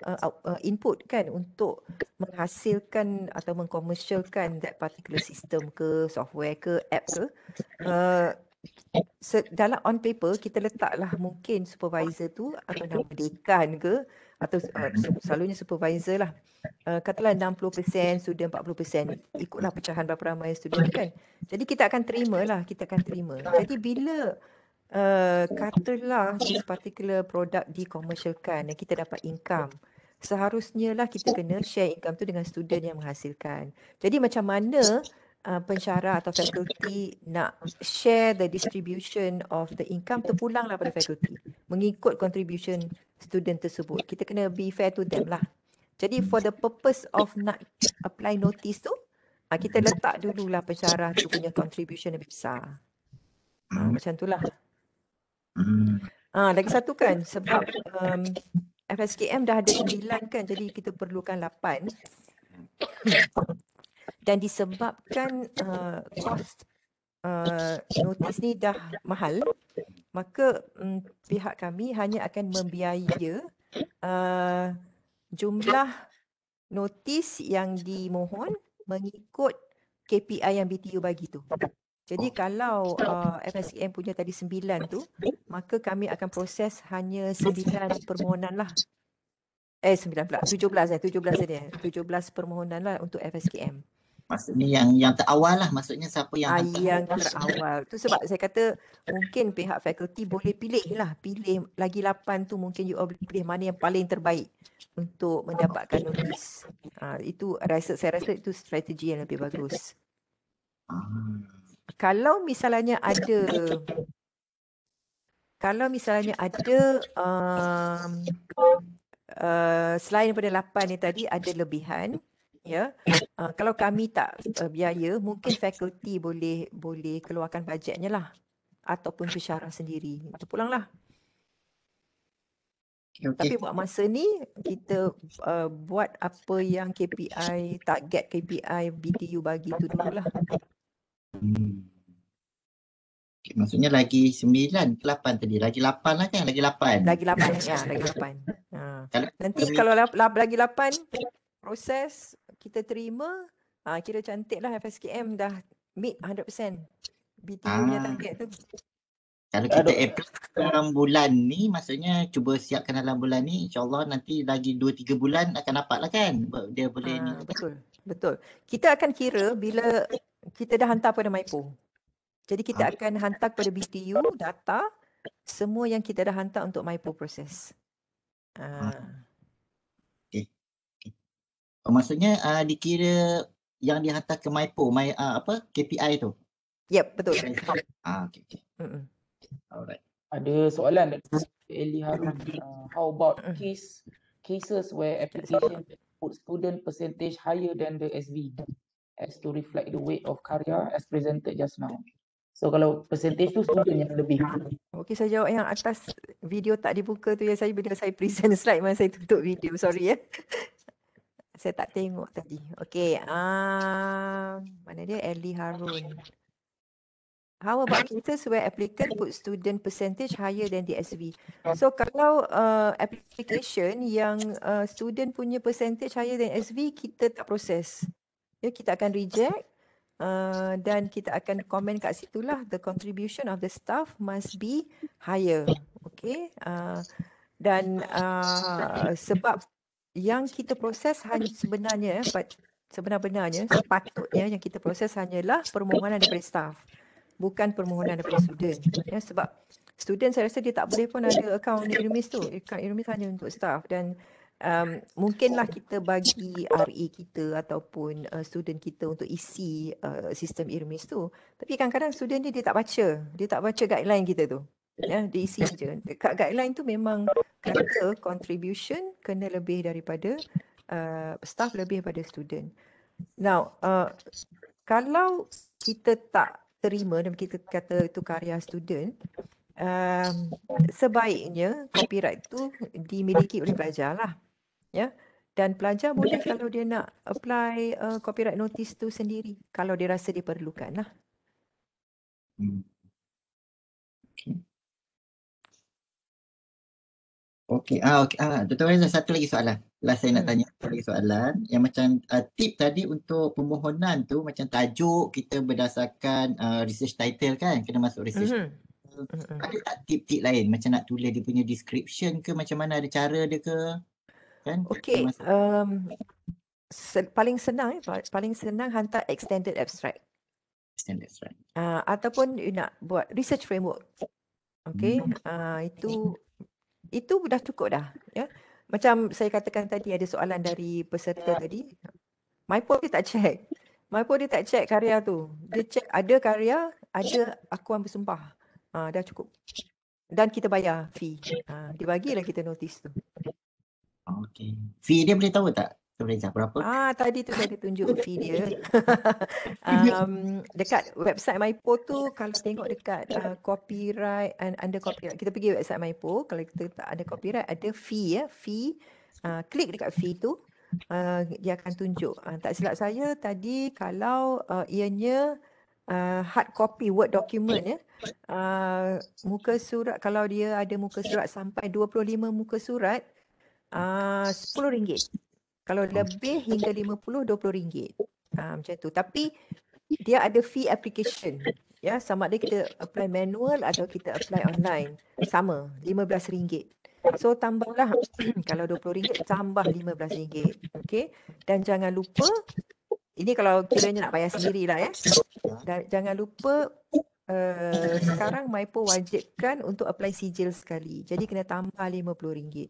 input kan untuk menghasilkan atau mengkomersialkan that particular system ke, software ke, app ke. Dalam on paper kita letaklah mungkin supervisor tu atau nama dekan ke, atau selalunya supervisor lah. Katalah 60%, student 40%, ikutlah pecahan berapa ramai student tu kan. Jadi kita akan terima. Jadi bila katalah this particular product dikomersialkan dan kita dapat income, seharusnya lah kita kena share income tu dengan student yang menghasilkan. Jadi macam mana pensyarah atau fakulti nak share the distribution of the income, terpulanglah pada fakulti mengikut contribution student tersebut. Kita kena be fair to them lah. Jadi for the purpose of nak apply notice tu, kita letak dululah pensyarah tu punya contribution lebih besar. Macam tu lah. Lagi satu kan, sebab FSKM dah ada 9 kan, jadi kita perlukan 8. Dan disebabkan kos notis ni dah mahal, maka pihak kami hanya akan membiaya jumlah notis yang dimohon mengikut KPI yang BTU bagi tu. Jadi kalau FSKM punya tadi 9 tu, maka kami akan proses hanya 9 permohonan lah. 9 pula, 17 dia. 17 permohonan lah untuk FSKM. Maksudnya yang terawal lah, maksudnya siapa yang yang terawal. Tu sebab saya kata mungkin pihak fakulti boleh pilih lagi 8 tu, mungkin you all boleh pilih mana yang paling terbaik untuk mendapatkan notis. Itu saya rasa itu strategi yang lebih bagus. Kalau misalnya ada selain daripada 8 ni tadi ada lebihan, ya, kalau kami tak biaya, mungkin fakulti boleh keluarkan bajetnya lah, ataupun pensyarah sendiri. Itu pulanglah. Okay. Tapi buat masa ni kita buat apa yang KPI, target KPI BTU bagi tu dululah. Okay, maksudnya lagi 9 ke 8 tadi, lagi 8 lah kan, lagi 8. Lagi 8. Nanti kalau lagi 8 proses kita terima, kira cantik lah FSKM dah meet 100% BTU-nya target tu. Kalau kita apply dalam bulan ni, maksudnya cuba siapkan dalam bulan ni, insyaAllah nanti lagi 2-3 bulan akan dapat lah kan. Dia boleh ni. Betul. Kita akan kira bila kita dah hantar pada MyPo. Jadi kita akan hantar kepada BTU data semua yang kita dah hantar untuk MyPo proses. Okay. Maksudnya dikira yang dihantar ke MyPo, KPI tu? Yep, betul. Okay. Alright. Ada soalan dari Eli Harun. How about cases where application put student percentage higher than the SV as to reflect the weight of karya as presented just now? So kalau percentage tu student yang lebih. Okey, saya jawab yang atas video tak dibuka tu, ya. Bila saya present slide memang saya tutup video, sorry ya. Saya tak tengok tadi. Okey, mana dia? Eli Harun. How about cases where applicant put student percentage higher than the SV? So kalau application yang student punya percentage higher than SV, kita tak proses. Ya, kita akan reject dan kita akan komen kat situlah the contribution of the staff must be higher. Okay. Dan sebab yang kita proses hanya sebenarnya sebenar-benarnya sepatutnya yang kita proses hanyalah permohonan daripada staff, bukan permohonan daripada student. Ya, sebab student saya rasa dia tak boleh pun ada akaun Irmis tu. Akaun Irmis hanya untuk staff dan mungkinlah kita bagi RE kita ataupun student kita untuk isi sistem Irmis tu. Tapi kadang-kadang student ni dia tak baca guideline kita tu. Ya, dia isi je. Dekat guideline tu memang kata contribution kena lebih daripada staff lebih daripada student. Now, kalau kita tak terima dan kita kata itu karya student, sebaiknya copyright tu dimiliki oleh pelajar lah. Ya. Dan pelajar boleh kalau dia nak apply copyright notice tu sendiri kalau dia rasa diperlukan lah. Okey. Dr. Reza, satu lagi soalan. Last saya nak tanya satu lagi soalan yang macam tip tadi untuk permohonan tu macam tajuk kita berdasarkan research title kan, kena masuk research. Ada tak tip-tip lain macam nak tulis dia punya description ke, macam mana ada cara dia ke? Kan? Okey, paling senang hantar extended abstract. Extended abstract. Ataupun you nak buat research framework. Okey, itu dah cukup dah, ya. Macam saya katakan tadi ada soalan dari peserta tadi. MyPo dia tak check karya tu. Dia check ada karya, ada akuan bersumpah. Dah cukup. Dan kita bayar fee. Dia bagilah kita notis tu. Okey. Fee dia boleh tahu tak? Reza, berapa? Tadi tu saya tunjuk fee dia. Dekat website MyPo tu kalau tengok dekat copyright and under copyright, kita pergi website MyPo, kalau kita tak ada copyright ada fee ya, fee. Klik dekat fee tu, dia akan tunjuk. Tak silap saya tadi kalau ianya hard copy word document ya, muka surat, kalau dia ada muka surat sampai 25 muka surat, RM10. Kalau lebih hingga 50, RM20. Macam tu. Tapi dia ada fee application. Ya, sama ada kita apply manual atau kita apply online. Sama, RM15. So tambahlah kalau RM20 tambah RM15. Okey. Dan jangan lupa, ini kalau kiranya nak bayar sendirilah ya. Dan jangan lupa sekarang MyPo wajibkan untuk apply sijil sekali. Jadi kena tambah RM50.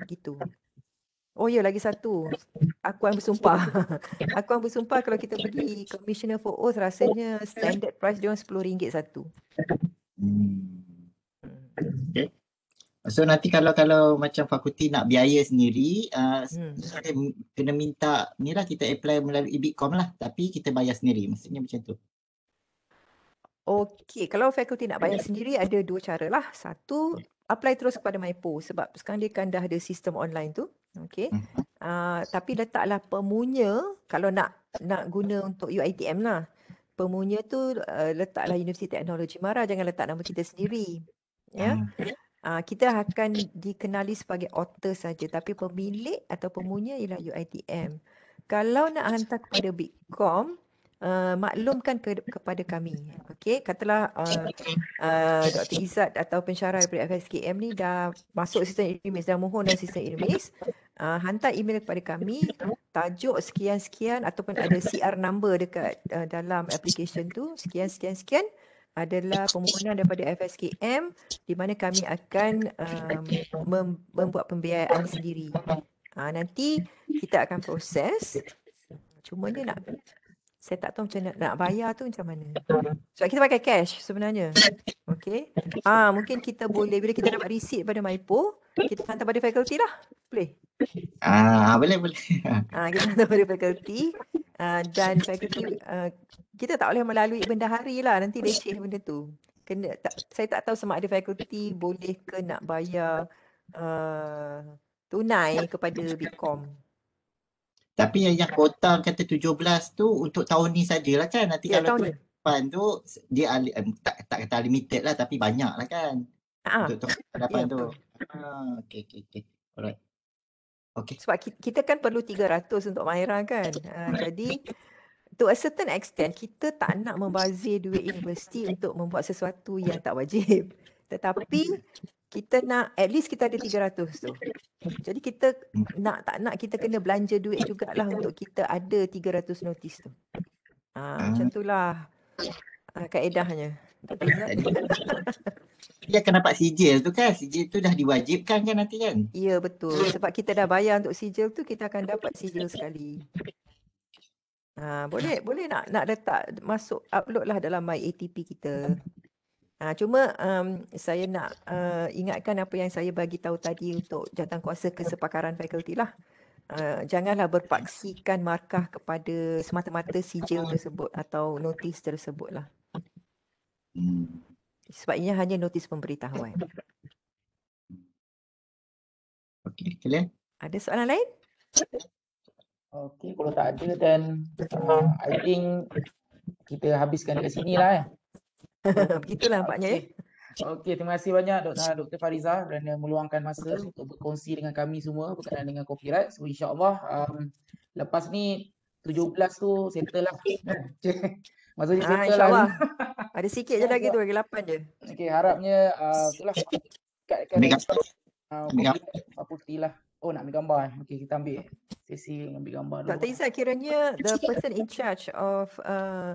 Begitu. Oh ya, lagi satu. Akuan bersumpah. Akuan bersumpah kalau kita pergi Commissioner for Oath rasanya standard price dia RM10 satu. Okay. So nanti kalau macam fakulti nak biaya sendiri, kena minta ni lah, kita apply melalui Bitkom lah, tapi kita bayar sendiri, maksudnya macam tu. Okey, kalau fakulti nak bayar sendiri ada dua cara lah. Satu, apply terus kepada MyPo sebab sekarang dia kan dah ada sistem online tu. Okey. Tapi letaklah pemunya kalau nak guna untuk UiTM lah. Pemunya tu letaklah Universiti Teknologi Mara, jangan letak nama kita sendiri. Ya. Kita akan dikenali sebagai author saja, tapi pemilik atau pemunya ialah UiTM. Kalau nak hantar kepada Bitkom, maklumkan kepada kami. Okey, katalah Dr. Izzat atau pensyarah daripada FSKM ni dah masuk sistem Irmis, dah mohon dalam sistem Irmis, hantar email kepada kami, tajuk sekian-sekian ataupun ada CR number dekat dalam application tu, sekian-sekian-sekian adalah permohonan daripada FSKM di mana kami akan membuat pembiayaan sendiri. Nanti kita akan proses. Cuma dia saya tak tahu macam nak bayar tu macam mana. Sebab kita pakai cash sebenarnya. Okey. Mungkin kita boleh bila kita dapat receipt pada MyPo, kita hantar pada fakulti lah. Boleh? Boleh. Kita hantar pada fakulti. Dan fakulti kita tak boleh melalui bendahari lah, nanti leceh benda tu. Saya tak tahu sama ada fakulti boleh ke nak bayar tunai kepada Bitkom. Tapi yang kota kata 17 tu untuk tahun ni sajalah kan. Nanti kalau tahun depan tu dia tak kata limited lah, tapi banyak lah kan. Untuk tahun depan tu. Okay. Alright. Okay. Sebab kita kan perlu 300 untuk Mahira kan. Jadi to a certain extent kita tak nak membazir duit universiti untuk membuat sesuatu yang tak wajib. Tetapi Kita nak, at least kita ada 300 tu. Jadi kita tak nak kita kena belanja duit jugalah untuk kita ada 300 notis tu. Macam itulah kaedahnya. Dr. Izzat. Dia akan dapat sijil tu kan. Sijil tu dah diwajibkan kan nanti kan? Ya, betul. Sebab kita dah bayar untuk sijil tu, kita akan dapat sijil sekali. Boleh nak letak masuk, upload lah dalam My ATP kita. Cuma saya nak ingatkan apa yang saya bagi tahu tadi untuk jawatankuasa kesepakaran fakulti lah. Janganlah berpaksikan markah kepada semata-mata sijil tersebut atau notis tersebut lah. Sebab ini hanya notis pemberitahuan. Okey, clear? Ada soalan lain? Okey, kalau tak ada then I think kita habiskan dekat sini lah. Begitulah nampaknya ya. Okey, terima kasih banyak Dr. Fariza kerana meluangkan masa untuk berkongsi dengan kami semua berkenaan dengan copyright. So insya-Allah lepas ni 17 tu settle lah. Maksudnya settle InsyaAllah. lah. Ada sikit je lagi tu, lagi 8 je. Okey, harapnya itulah Ambil gambar. fakulti lah. Oh, nak ambil gambar. Okey, kita ambil sesi ambil gambar dulu. Dr. Izzat, kiranya the person in charge of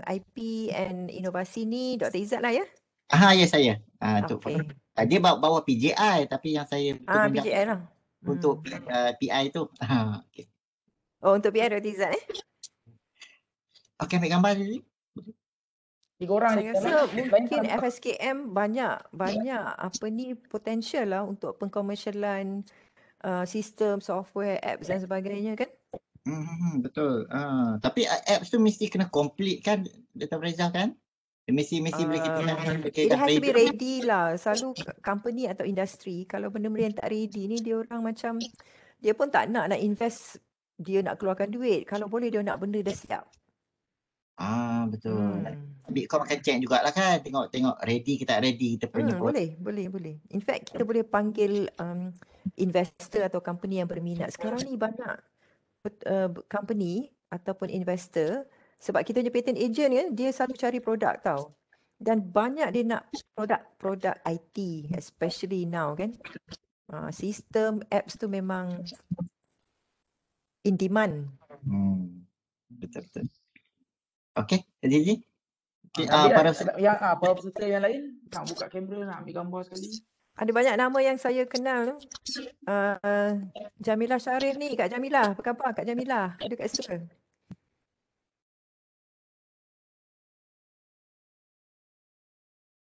IP and inovasi ni Dr. Izzat lah ya? Ya saya. Okey. Dia bawa PJI tapi yang saya PJI lah. untuk PI tu. Okey. Oh, untuk PI Dr. Izzat Okey, ambil gambar dulu. 3 orang saya rasa mungkin FSKM banyak potential lah untuk pengkomersialan sistem, software, apps dan sebagainya kan? Betul. Tapi apps tu mesti kena complete kan, Dr. Fariza kan? Mesti boleh kita it has to be ready lah. Selalu company atau industri kalau benda-benda yang tak ready ni dia orang macam dia pun tak nak invest, dia nak keluarkan duit. Kalau boleh dia nak benda dah siap. Betul. Kau makan check jugalah kan. Tengok ready ke tak ready kita punya. Boleh. In fact kita boleh panggil investor atau company yang berminat. Sekarang ni banyak company ataupun investor, sebab kita punya patent agent kan, dia selalu cari produk tau. Dan banyak dia nak produk IT, especially now kan. Sistem, apps tu memang in demand. Betul. Okey, Zizi. Para peserta yang lain nak buka kamera, nak ambil gambar sekali. Ada banyak nama yang saya kenal. Jamilah Syarif ni, Kak Jamilah. Apa khabar Kak Jamilah? Ada kat situ.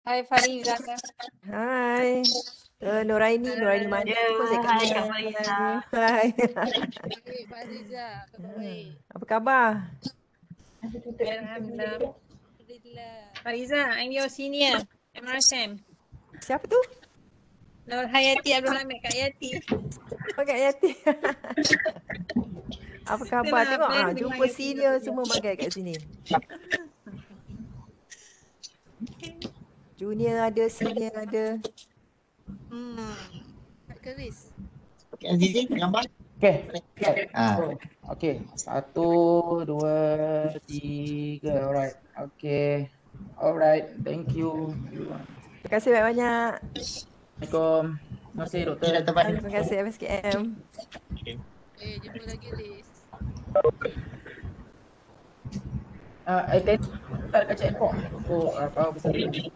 Hai Fariza. Hai. Nuraini mana pun saya kenal. Hai Kak Fariza. Hai. Baik Fariza, khabar baik. Apa khabar? Alhamdulillah. Fariza, I'm your senior. MRSM. Siapa tu? Nur Hayati Abdul Hamid, Kak Yati. Oh, Kak Yati. Apa khabar? Tengok jumpa senior semua bagai kat sini. Junior ada, senior ada. Kak Keris. Okey, Azizi, gambar. Okey. 1, 2, 3. Alright. Okey. Alright. Thank you. Terima kasih banyak-banyak. Assalamualaikum. Terima kasih Doktor. Terima kasih FSKM. Jumpa lagi Liz. Tak kat checkpoint. Apa besar ni?